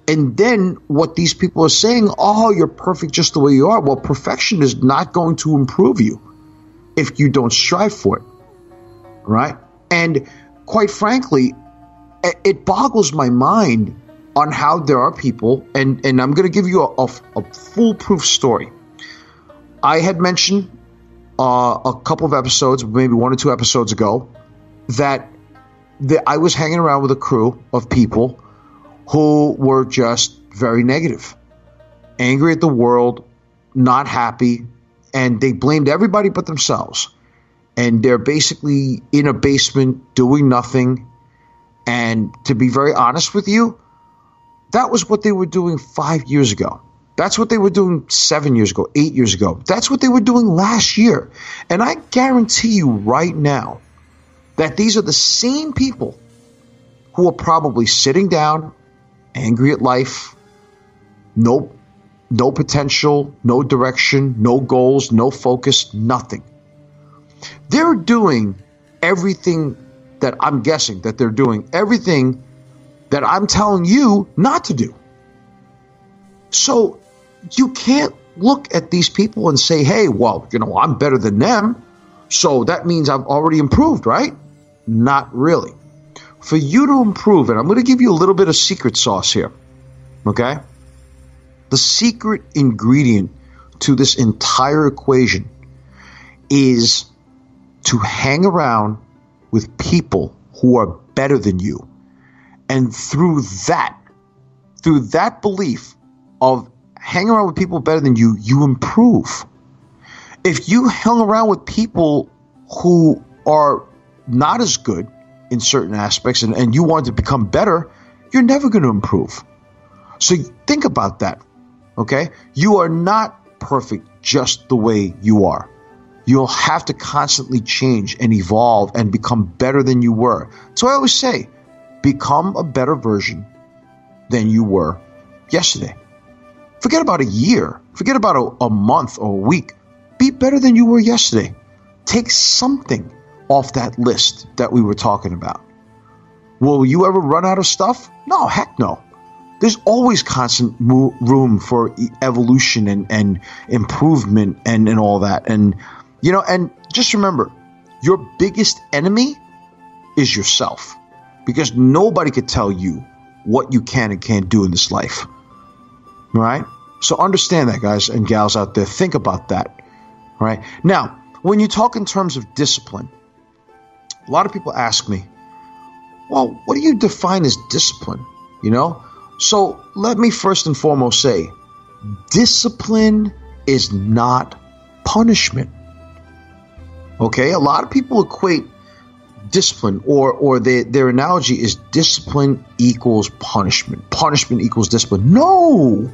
And then what these people are saying, oh, you're perfect just the way you are. Well, perfection is not going to improve you if you don't strive for it. Right? And quite frankly, it boggles my mind on how there are people, and I'm going to give you a foolproof story. I had mentioned a couple of episodes, maybe 1 or 2 episodes ago, that I was hanging around with a crew of people who were just very negative, angry at the world, not happy, and they blamed everybody but themselves. And they're basically in a basement doing nothing. And to be very honest with you, that was what they were doing 5 years ago. That's what they were doing 7 years ago, 8 years ago. That's what they were doing last year. And I guarantee you right now that these are the same people who are probably sitting down, angry at life, no potential, no direction, no goals, no focus, nothing. They're doing everything that I'm guessing that they're doing, everything that I'm telling you not to do. So you can't look at these people and say, hey, well, I'm better than them, so that means I've already improved, right? Not really. For you to improve, and I'm going to give you a little bit of secret sauce here, okay? The secret ingredient to this entire equation is to hang around with people who are better than you. And through that belief of hanging around with people better than you, you improve. If you hung around with people who are not as good in certain aspects and you want to become better, you're never going to improve. So think about that, okay? You are not perfect just the way you are. You'll have to constantly change and evolve and become better than you were. So I always say, become a better version than you were yesterday. Forget about a year. Forget about a month or a week. Be better than you were yesterday. Take something off that list that we were talking about. Will you ever run out of stuff? No, heck no. There's always constant room for evolution and improvement and all that. And just remember, your biggest enemy is yourself, because nobody could tell you what you can and can't do in this life. All right? So understand that, guys and gals out there. Think about that. All right? Now, when you talk in terms of discipline, a lot of people ask me, well, what do you define as discipline? So let me first and foremost say, discipline is not punishment. Okay, a lot of people equate discipline or their analogy is discipline equals punishment. Punishment equals discipline. No!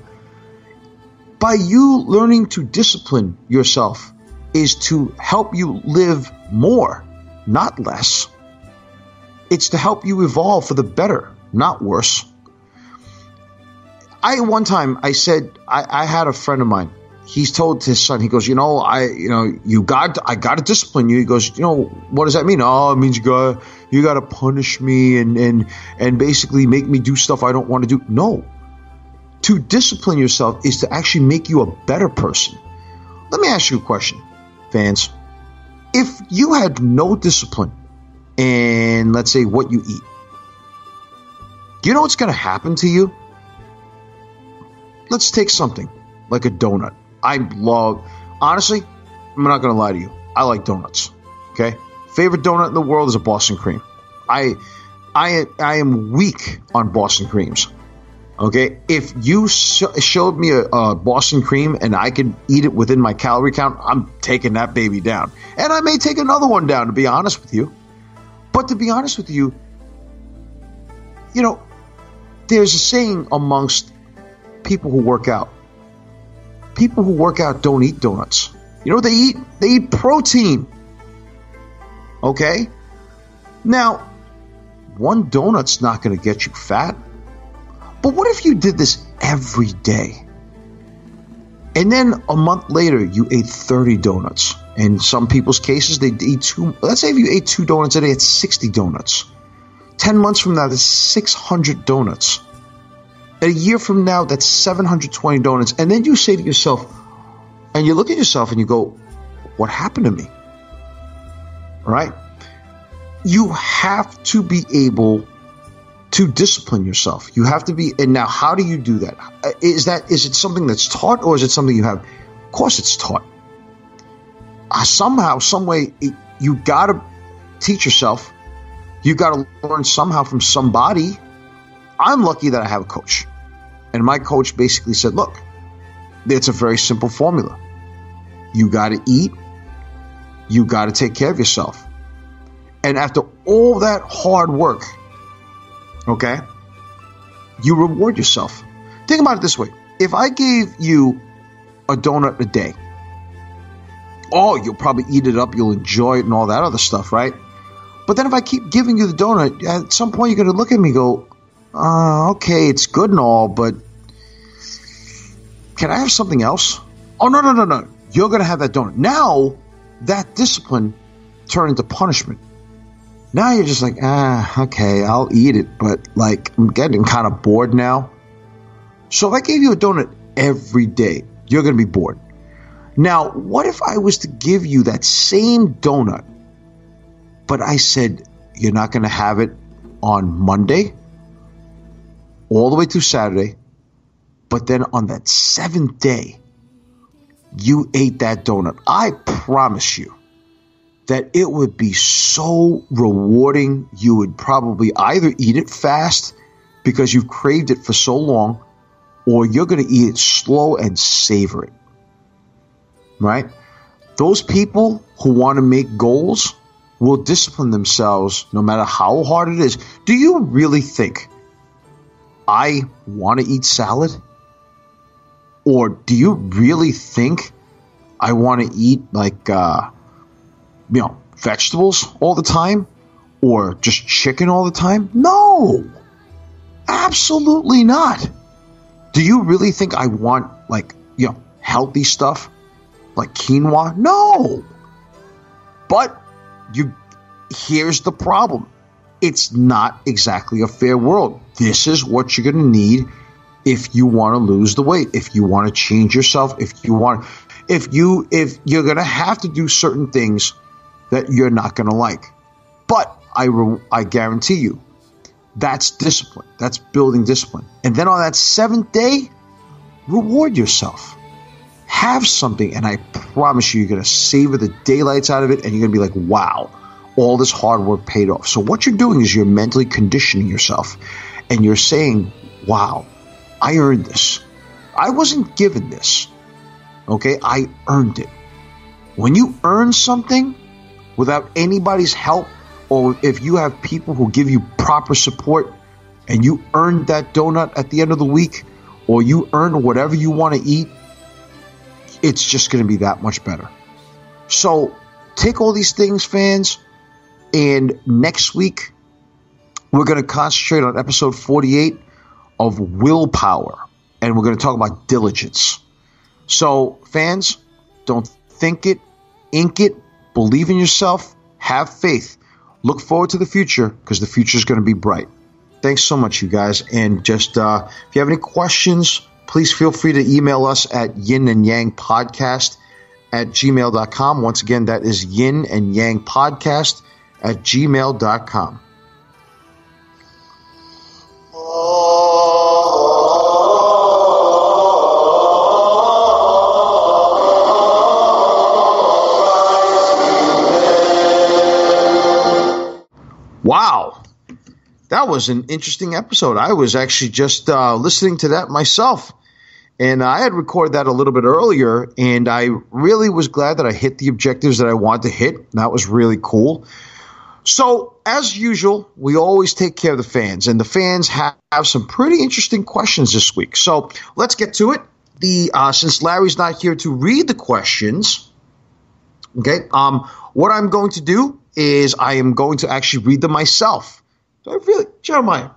By you learning to discipline yourself is to help you live more, not less. It's to help you evolve for the better, not worse. One time I said, I had a friend of mine. He's told his son, he goes, I got to discipline you. He goes, what does that mean? Oh, it means you got to punish me and basically make me do stuff I don't want to do. No. To discipline yourself is to actually make you a better person. Let me ask you a question, fans. If you had no discipline in, let's say, what you eat, do you know what's going to happen to you? Let's take something like a donut. Honestly, I'm not going to lie to you. I like donuts. Okay? Favorite donut in the world is a Boston cream. I am weak on Boston creams. Okay? If you showed me a Boston cream and I could eat it within my calorie count, I'm taking that baby down. And I may take another one down, to be honest with you. But to be honest with you, there's a saying amongst people who work out. People who work out don't eat donuts. You know what they eat? They eat protein. Okay? Now, one donut's not going to get you fat. But what if you did this every day? And then a month later, you ate 30 donuts. In some people's cases, they eat two. Let's say if you ate 2 donuts a day, it's 60 donuts. 10 months from now, that's 600 donuts. A year from now, that's 720 donuts. And then you say to yourself, and you look at yourself and you go, what happened to me? All right? You have to be able to discipline yourself. You have to be, and now how do you do that? Is it something that's taught or is it something you have? Of course it's taught. Somehow, some way, you got to teach yourself You got to learn somehow from somebody. I'm lucky that I have a coach. And my coach basically said, look, it's a very simple formula. You got to eat. You got to take care of yourself. And after all that hard work, okay, you reward yourself. Think about it this way. If I gave you a donut a day, oh, you'll probably eat it up, you'll enjoy it and all that other stuff, right? But then if I keep giving you the donut, at some point you're going to look at me and go, okay, it's good and all, but can I have something else? Oh, no. You're going to have that donut. Now, that discipline turned into punishment. Now you're just like, okay, I'll eat it, but like I'm getting kind of bored now. So if I gave you a donut every day, you're going to be bored. Now, what if I was to give you that same donut, but I said you're not going to have it on Monday all the way through Saturday, but then on that 7th day, you ate that donut? I promise you that it would be so rewarding. You would probably either eat it fast because you've craved it for so long, or you're going to eat it slow and savor it, right? Those people who want to make goals will discipline themselves no matter how hard it is. Do you really think I want to eat salad? Or do you really think I want to eat like, vegetables all the time? Or just chicken all the time? No, absolutely not. Do you really think I want healthy stuff like quinoa? No. But here's the problem. It's not exactly a fair world. This is what you're going to need if you want to lose the weight, if you want to change yourself, if you're going to have to do certain things that you're not going to like. But I guarantee you, that's discipline. That's building discipline. And then on that 7th day, reward yourself. Have something, and I promise you, you're going to savor the daylights out of it, and you're going to be like, wow, all this hard work paid off. So what you're doing is you're mentally conditioning yourself, and you're saying, wow, I earned this. I wasn't given this. Okay? I earned it. When you earn something without anybody's help, or if you have people who give you proper support and you earned that donut at the end of the week, or you earn whatever you want to eat, it's just going to be that much better. So take all these things, fans, and next week we're going to concentrate on episode 48 of willpower, and we're going to talk about diligence. So, fans, don't think it, ink it, believe in yourself, have faith. Look forward to the future, because the future is going to be bright. Thanks so much, you guys. And just if you have any questions, please feel free to email us at yinandyangpodcast at gmail.com. Once again, that is yinandyangpodcast at gmail.com. Wow, that was an interesting episode. I was actually just listening to that myself, and I had recorded that a little bit earlier, and I really was glad that I hit the objectives that I wanted to hit. That was really cool. So, as usual, we always take care of the fans, and the fans have some pretty interesting questions this week. So, let's get to it. Since Larry's not here to read the questions, okay, what I'm going to do is I am going to actually read them myself. Jeremiah,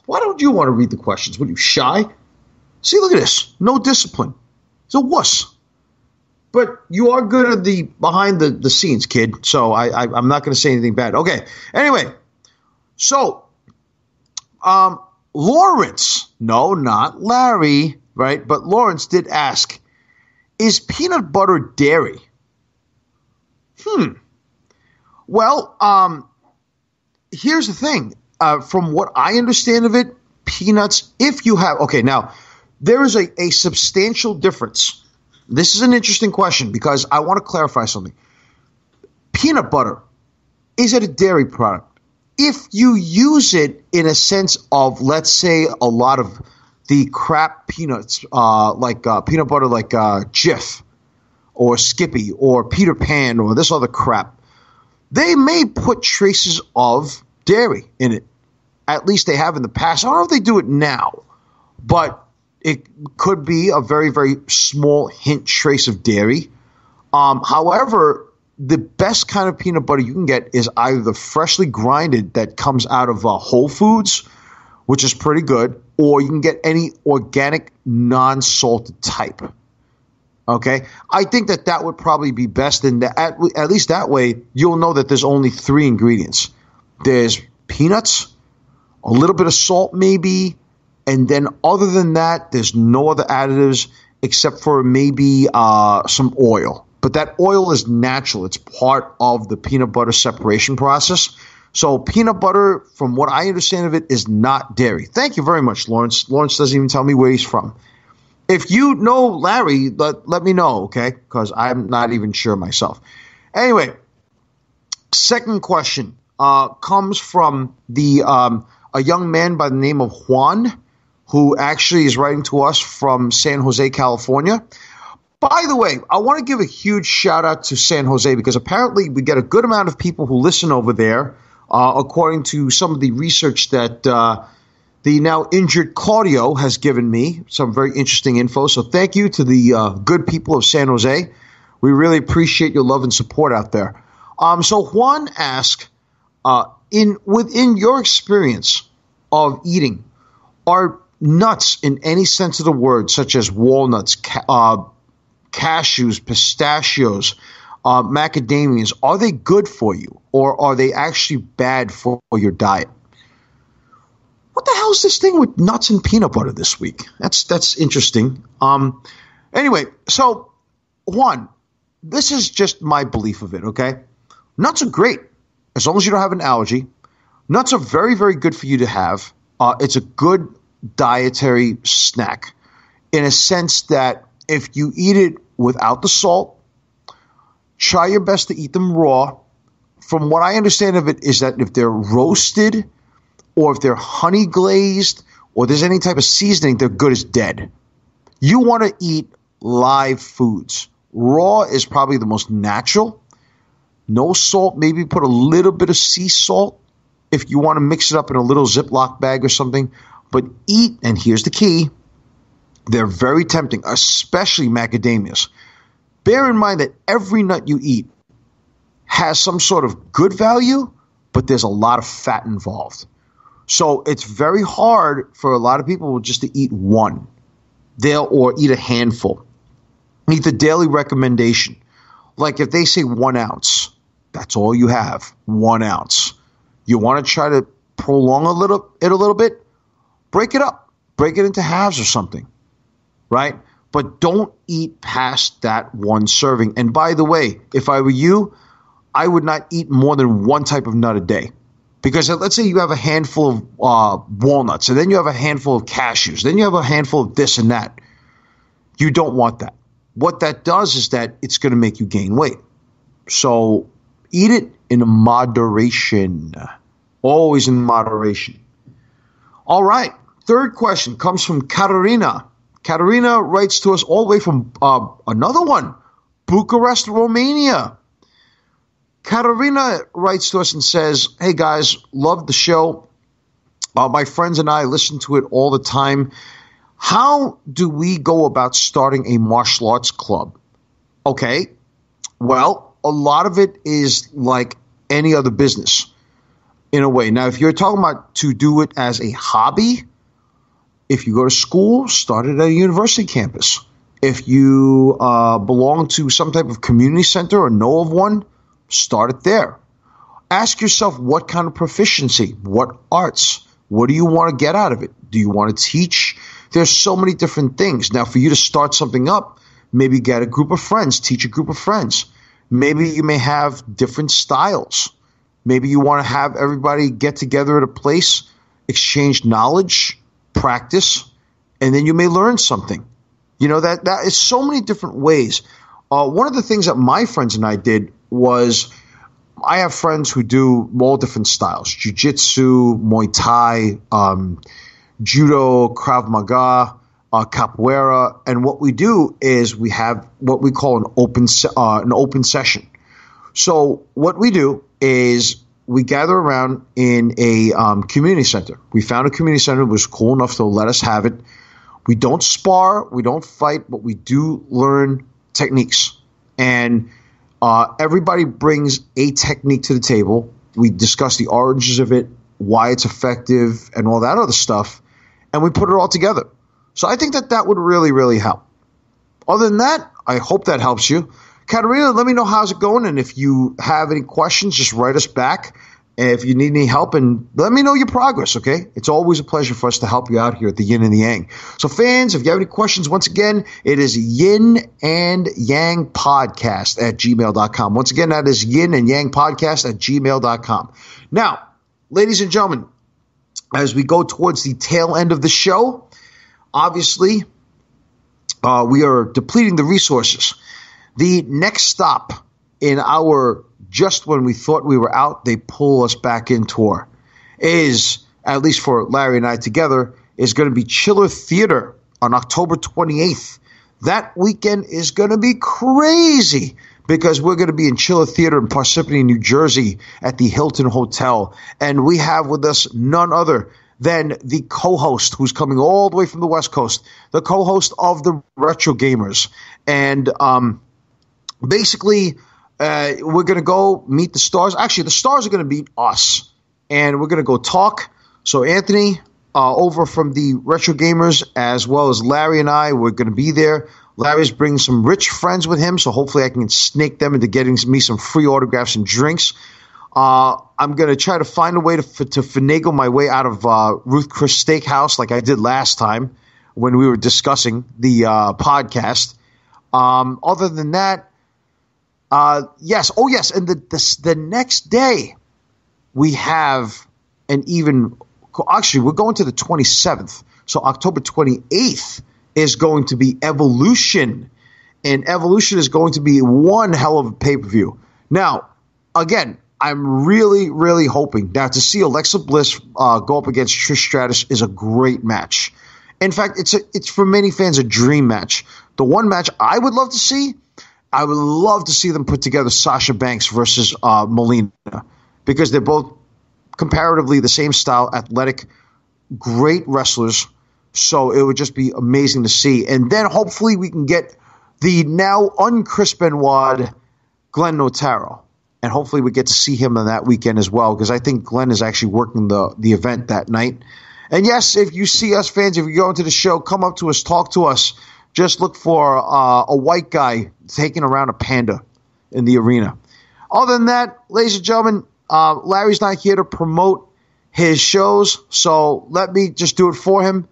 why don't you want to read the questions? What, are you shy? See, look at this. No discipline. It's a wuss. But you are good at the behind the scenes, kid. So I'm not going to say anything bad. Okay. Anyway, so Lawrence, no, not Larry, right? But Lawrence did ask, is peanut butter dairy? Well, here's the thing. From what I understand of it, peanuts, if you have – okay, now, there is a substantial difference. This is an interesting question because I want to clarify something. Peanut butter, is it a dairy product? if you use it in a sense of, let's say, a lot of the crap peanuts, like peanut butter, like Jif or Skippy or Peter Pan or this other crap, they may put traces of dairy in it. At least they have in the past. I don't know if they do it now, but it could be a very, very small hint trace of dairy. However, the best kind of peanut butter you can get is either the freshly grinded that comes out of Whole Foods, which is pretty good, or you can get any organic, non-salted type. Okay? I think that would probably be best, and at least that way you'll know that there's only 3 ingredients. There's peanuts, a little bit of salt maybe, and then other than that, there's no other additives except for maybe some oil. But that oil is natural. It's part of the peanut butter separation process. So peanut butter, from what I understand of it, is not dairy. Thank you very much, Lawrence. Lawrence doesn't even tell me where he's from. If you know Larry, let me know, okay? Because I'm not even sure myself. Anyway, second question comes from a young man by the name of Juan, who actually is writing to us from San Jose, California. By the way, I want to give a huge shout out to San Jose because apparently we get a good amount of people who listen over there, according to some of the research that the now injured Claudio has given me. Some very interesting info. So thank you to the good people of San Jose. We really appreciate your love and support out there. So Juan asked, within your experience of eating, are nuts in any sense of the word, such as walnuts, cashews, pistachios, macadamias, are they good for you, or are they actually bad for your diet? What the hell is this thing with nuts and peanut butter this week? That's interesting. Anyway, so Juan, this is just my belief of it, okay? Nuts are great as long as you don't have an allergy. Nuts are very, very good for you to have. It's a good dietary snack in a sense that if you eat it without the salt, try your best to eat them raw. From what I understand of it is that if they're roasted or if they're honey glazed or there's any type of seasoning, they're good as dead. You want to eat live foods. Raw is probably the most natural. No salt, maybe put a little bit of sea salt if you want to mix it up in a little Ziploc bag or something. But eat, and here's the key, they're very tempting, especially macadamias. Bear in mind that every nut you eat has some sort of good value, but there's a lot of fat involved. So it's very hard for a lot of people just to eat one, or eat a handful. Eat the daily recommendation. Like if they say 1 ounce, that's all you have, 1 ounce. You want to try to prolong a little bit, break it up. Break it into halves or something, right? But don't eat past that one serving. And by the way, if I were you, I would not eat more than one type of nut a day. Because let's say you have a handful of walnuts, and then you have a handful of cashews, then you have a handful of this and that. You don't want that. What that does is that it's going to make you gain weight. So eat it in moderation. Always in moderation. All right. Third question comes from Katerina. Katerina writes to us all the way from another one, Bucharest, Romania. Katerina writes to us and says, hey guys, love the show. My friends and I listen to it all the time. How do we go about starting a martial arts club? Okay, well, a lot of it is like any other business in a way. Now, if you're talking about to do it as a hobby, if you go to school, start it at a university campus. If you belong to some type of community center or know of one, start it there. Ask yourself what kind of proficiency, what arts, what do you want to get out of it? Do you want to teach? There's so many different things. Now, for you to start something up, maybe get a group of friends, teach a group of friends. Maybe you may have different styles. Maybe you want to have everybody get together at a place, exchange knowledge, practice, and then you may learn something. You know, that is so many different ways. One of the things that my friends and I did was I have friends who do all different styles: jiu-jitsu, Muay Thai, judo, Krav Maga, capoeira. And what we do is we have what we call an open session. So what we do is we gather around in a community center. We found a community center that was cool enough to let us have it. We don't spar, we don't fight, but we do learn techniques. And everybody brings a technique to the table. We discuss the origins of it, why it's effective, and all that other stuff, and we put it all together. So I think that would really, really help. Other than that, I hope that helps you. Katerina, let me know how's it going, and if you have any questions, just write us back. If you need any help, and let me know your progress, okay? It's always a pleasure for us to help you out here at the Yin and the Yang. So fans, if you have any questions, once again, it is yinandyangpodcast at gmail.com. Once again, that is yinandyangpodcast at gmail.com. Now, ladies and gentlemen, as we go towards the tail end of the show, obviously, we are depleting the resources. The next stop in our just when we thought we were out, they pull us back in tour is, at least for Larry and I together, is going to be Chiller Theater on October 28th. That weekend is going to be crazy because we're going to be in Chiller Theater in Parsippany, New Jersey at the Hilton Hotel. And we have with us none other than the co-host who's coming all the way from the West Coast, the co-host of the Retro Gamers. And basically, we're going to go meet the stars. Actually, the stars are going to meet us, and we're going to go talk. So Anthony, over from the Retro Gamers, as well as Larry and I, we're going to be there. Larry's bringing some rich friends with him, so hopefully I can snake them into getting me some free autographs and drinks. I'm going to try to find a way to finagle my way out of Ruth Chris Steakhouse like I did last time when we were discussing the podcast. Other than that, yes. Oh, yes. And the next day we have actually, we're going to the 27th. So October 28th is going to be Evolution. And Evolution is going to be one hell of a pay-per-view. Now, again, I'm really, really hoping now to see Alexa Bliss go up against Trish Stratus is a great match. In fact, it's for many fans a dream match. The one match I would love to see, I would love to see them put together Sasha Banks versus Melina because they're both comparatively the same style, athletic, great wrestlers. So it would just be amazing to see. And then hopefully we can get the now un-Chris Benoit, Glenn Notaro. And hopefully we get to see him on that weekend as well because I think Glenn is actually working the event that night. And yes, if you see us fans, if you go into the show, come up to us, talk to us. Just look for a white guy taking around a panda in the arena. Other than that, ladies and gentlemen, Larry's not here to promote his shows, so let me just do it for him.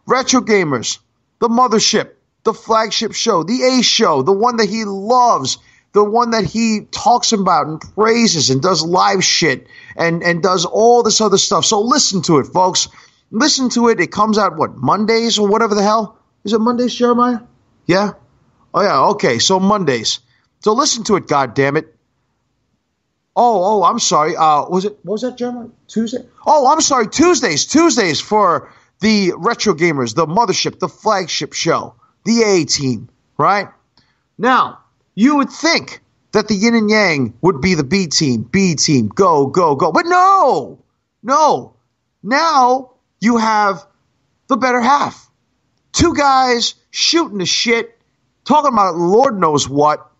Retro Gamers, the mothership, the flagship show, the A show, the one that he loves, the one that he talks about and praises and does live shit and does all this other stuff. So listen to it, folks. Listen to it. It comes out, Mondays or whatever the hell? Is it Mondays, Jeremiah? Yeah? Oh, yeah, okay, so Mondays. So listen to it, goddammit. Oh, I'm sorry. What was that, Jeremiah? Tuesday? Oh, I'm sorry, Tuesdays for the Retro Gamers, the mothership, the flagship show, the A team, right? Now, you would think that the Yin and Yang would be the B team, go, go, go. But no. Now you have the better half. Two guys shooting the shit, talking about Lord knows what.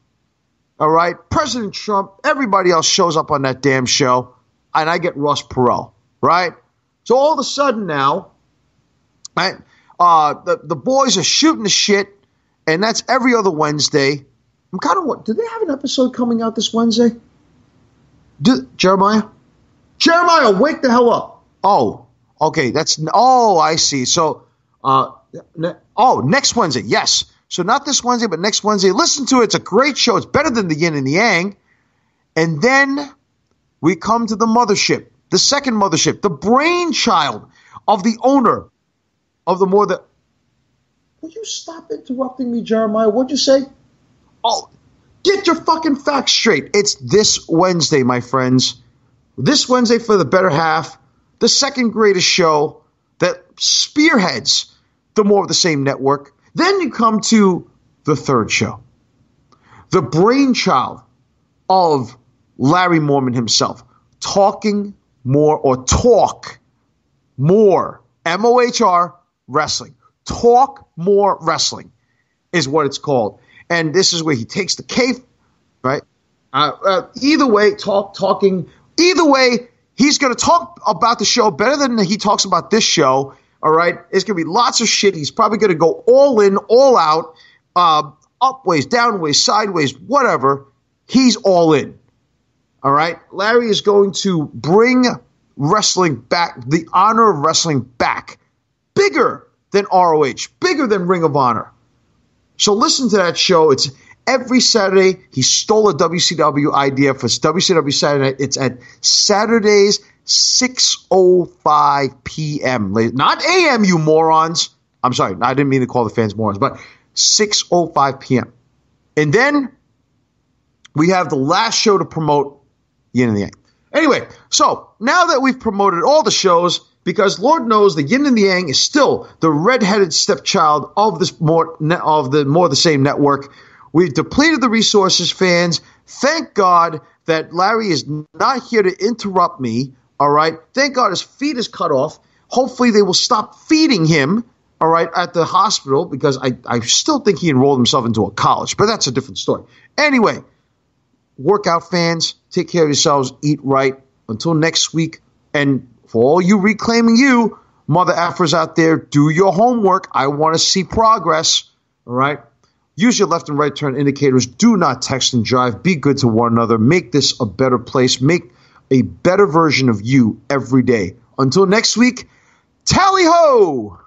All right, President Trump, everybody else shows up on that damn show, and I get Ross Perot, right? So all of a sudden now, right, the boys are shooting the shit, and that's every other Wednesday. I'm kind of do they have an episode coming out this Wednesday? Jeremiah, wake the hell up! Oh, okay, I see. So, next Wednesday, yes. So not this Wednesday, but next Wednesday. Listen to it. It's a great show. It's better than the Yin and the Yang. And then we come to the mothership, the second mothership, the brainchild of the owner of the more than. Would you stop interrupting me, Jeremiah? What'd you say? Oh, Get your fucking facts straight. It's this Wednesday, my friends. This Wednesday for the better half, the second greatest show that spearheads the More of the Same network. Then you come to the third show, the brainchild of Larry Mormon himself, Talking More or Talk More, M-O-H-R, Wrestling. Talk More Wrestling is what it's called. And this is where he takes the cave, right? Either way, either way, he's going to talk about the show better than he talks about this show, all right? It's going to be lots of shit. He's probably going to go all in, all out, upways, downways, sideways, whatever. He's all in, all right? Larry is going to bring wrestling back, the honor of wrestling back, bigger than ROH, bigger than Ring of Honor. So listen to that show. It's every Saturday. He stole a WCW idea for WCW Saturday Night. It's at Saturdays, 6:05 p.m. Not a.m., you morons. I'm sorry. I didn't mean to call the fans morons, but 6:05 p.m. And then we have the last show to promote, Yin and The Yang. Anyway, so now that we've promoted all the shows, because Lord knows the Yin and the Yang is still the redheaded stepchild of this More of the Same network. We've depleted the resources, fans. Thank God that Larry is not here to interrupt me, all right? Thank God his feet is cut off. Hopefully they will stop feeding him, all right, at the hospital, because I still think he enrolled himself into a college, but that's a different story. Anyway, workout fans, take care of yourselves, eat right. Until next week, and for all you reclaiming you, mother effers out there, do your homework. I want to see progress, all right? Use your left and right turn indicators. Do not text and drive. Be good to one another. Make this a better place. Make a better version of you every day. Until next week, tally ho!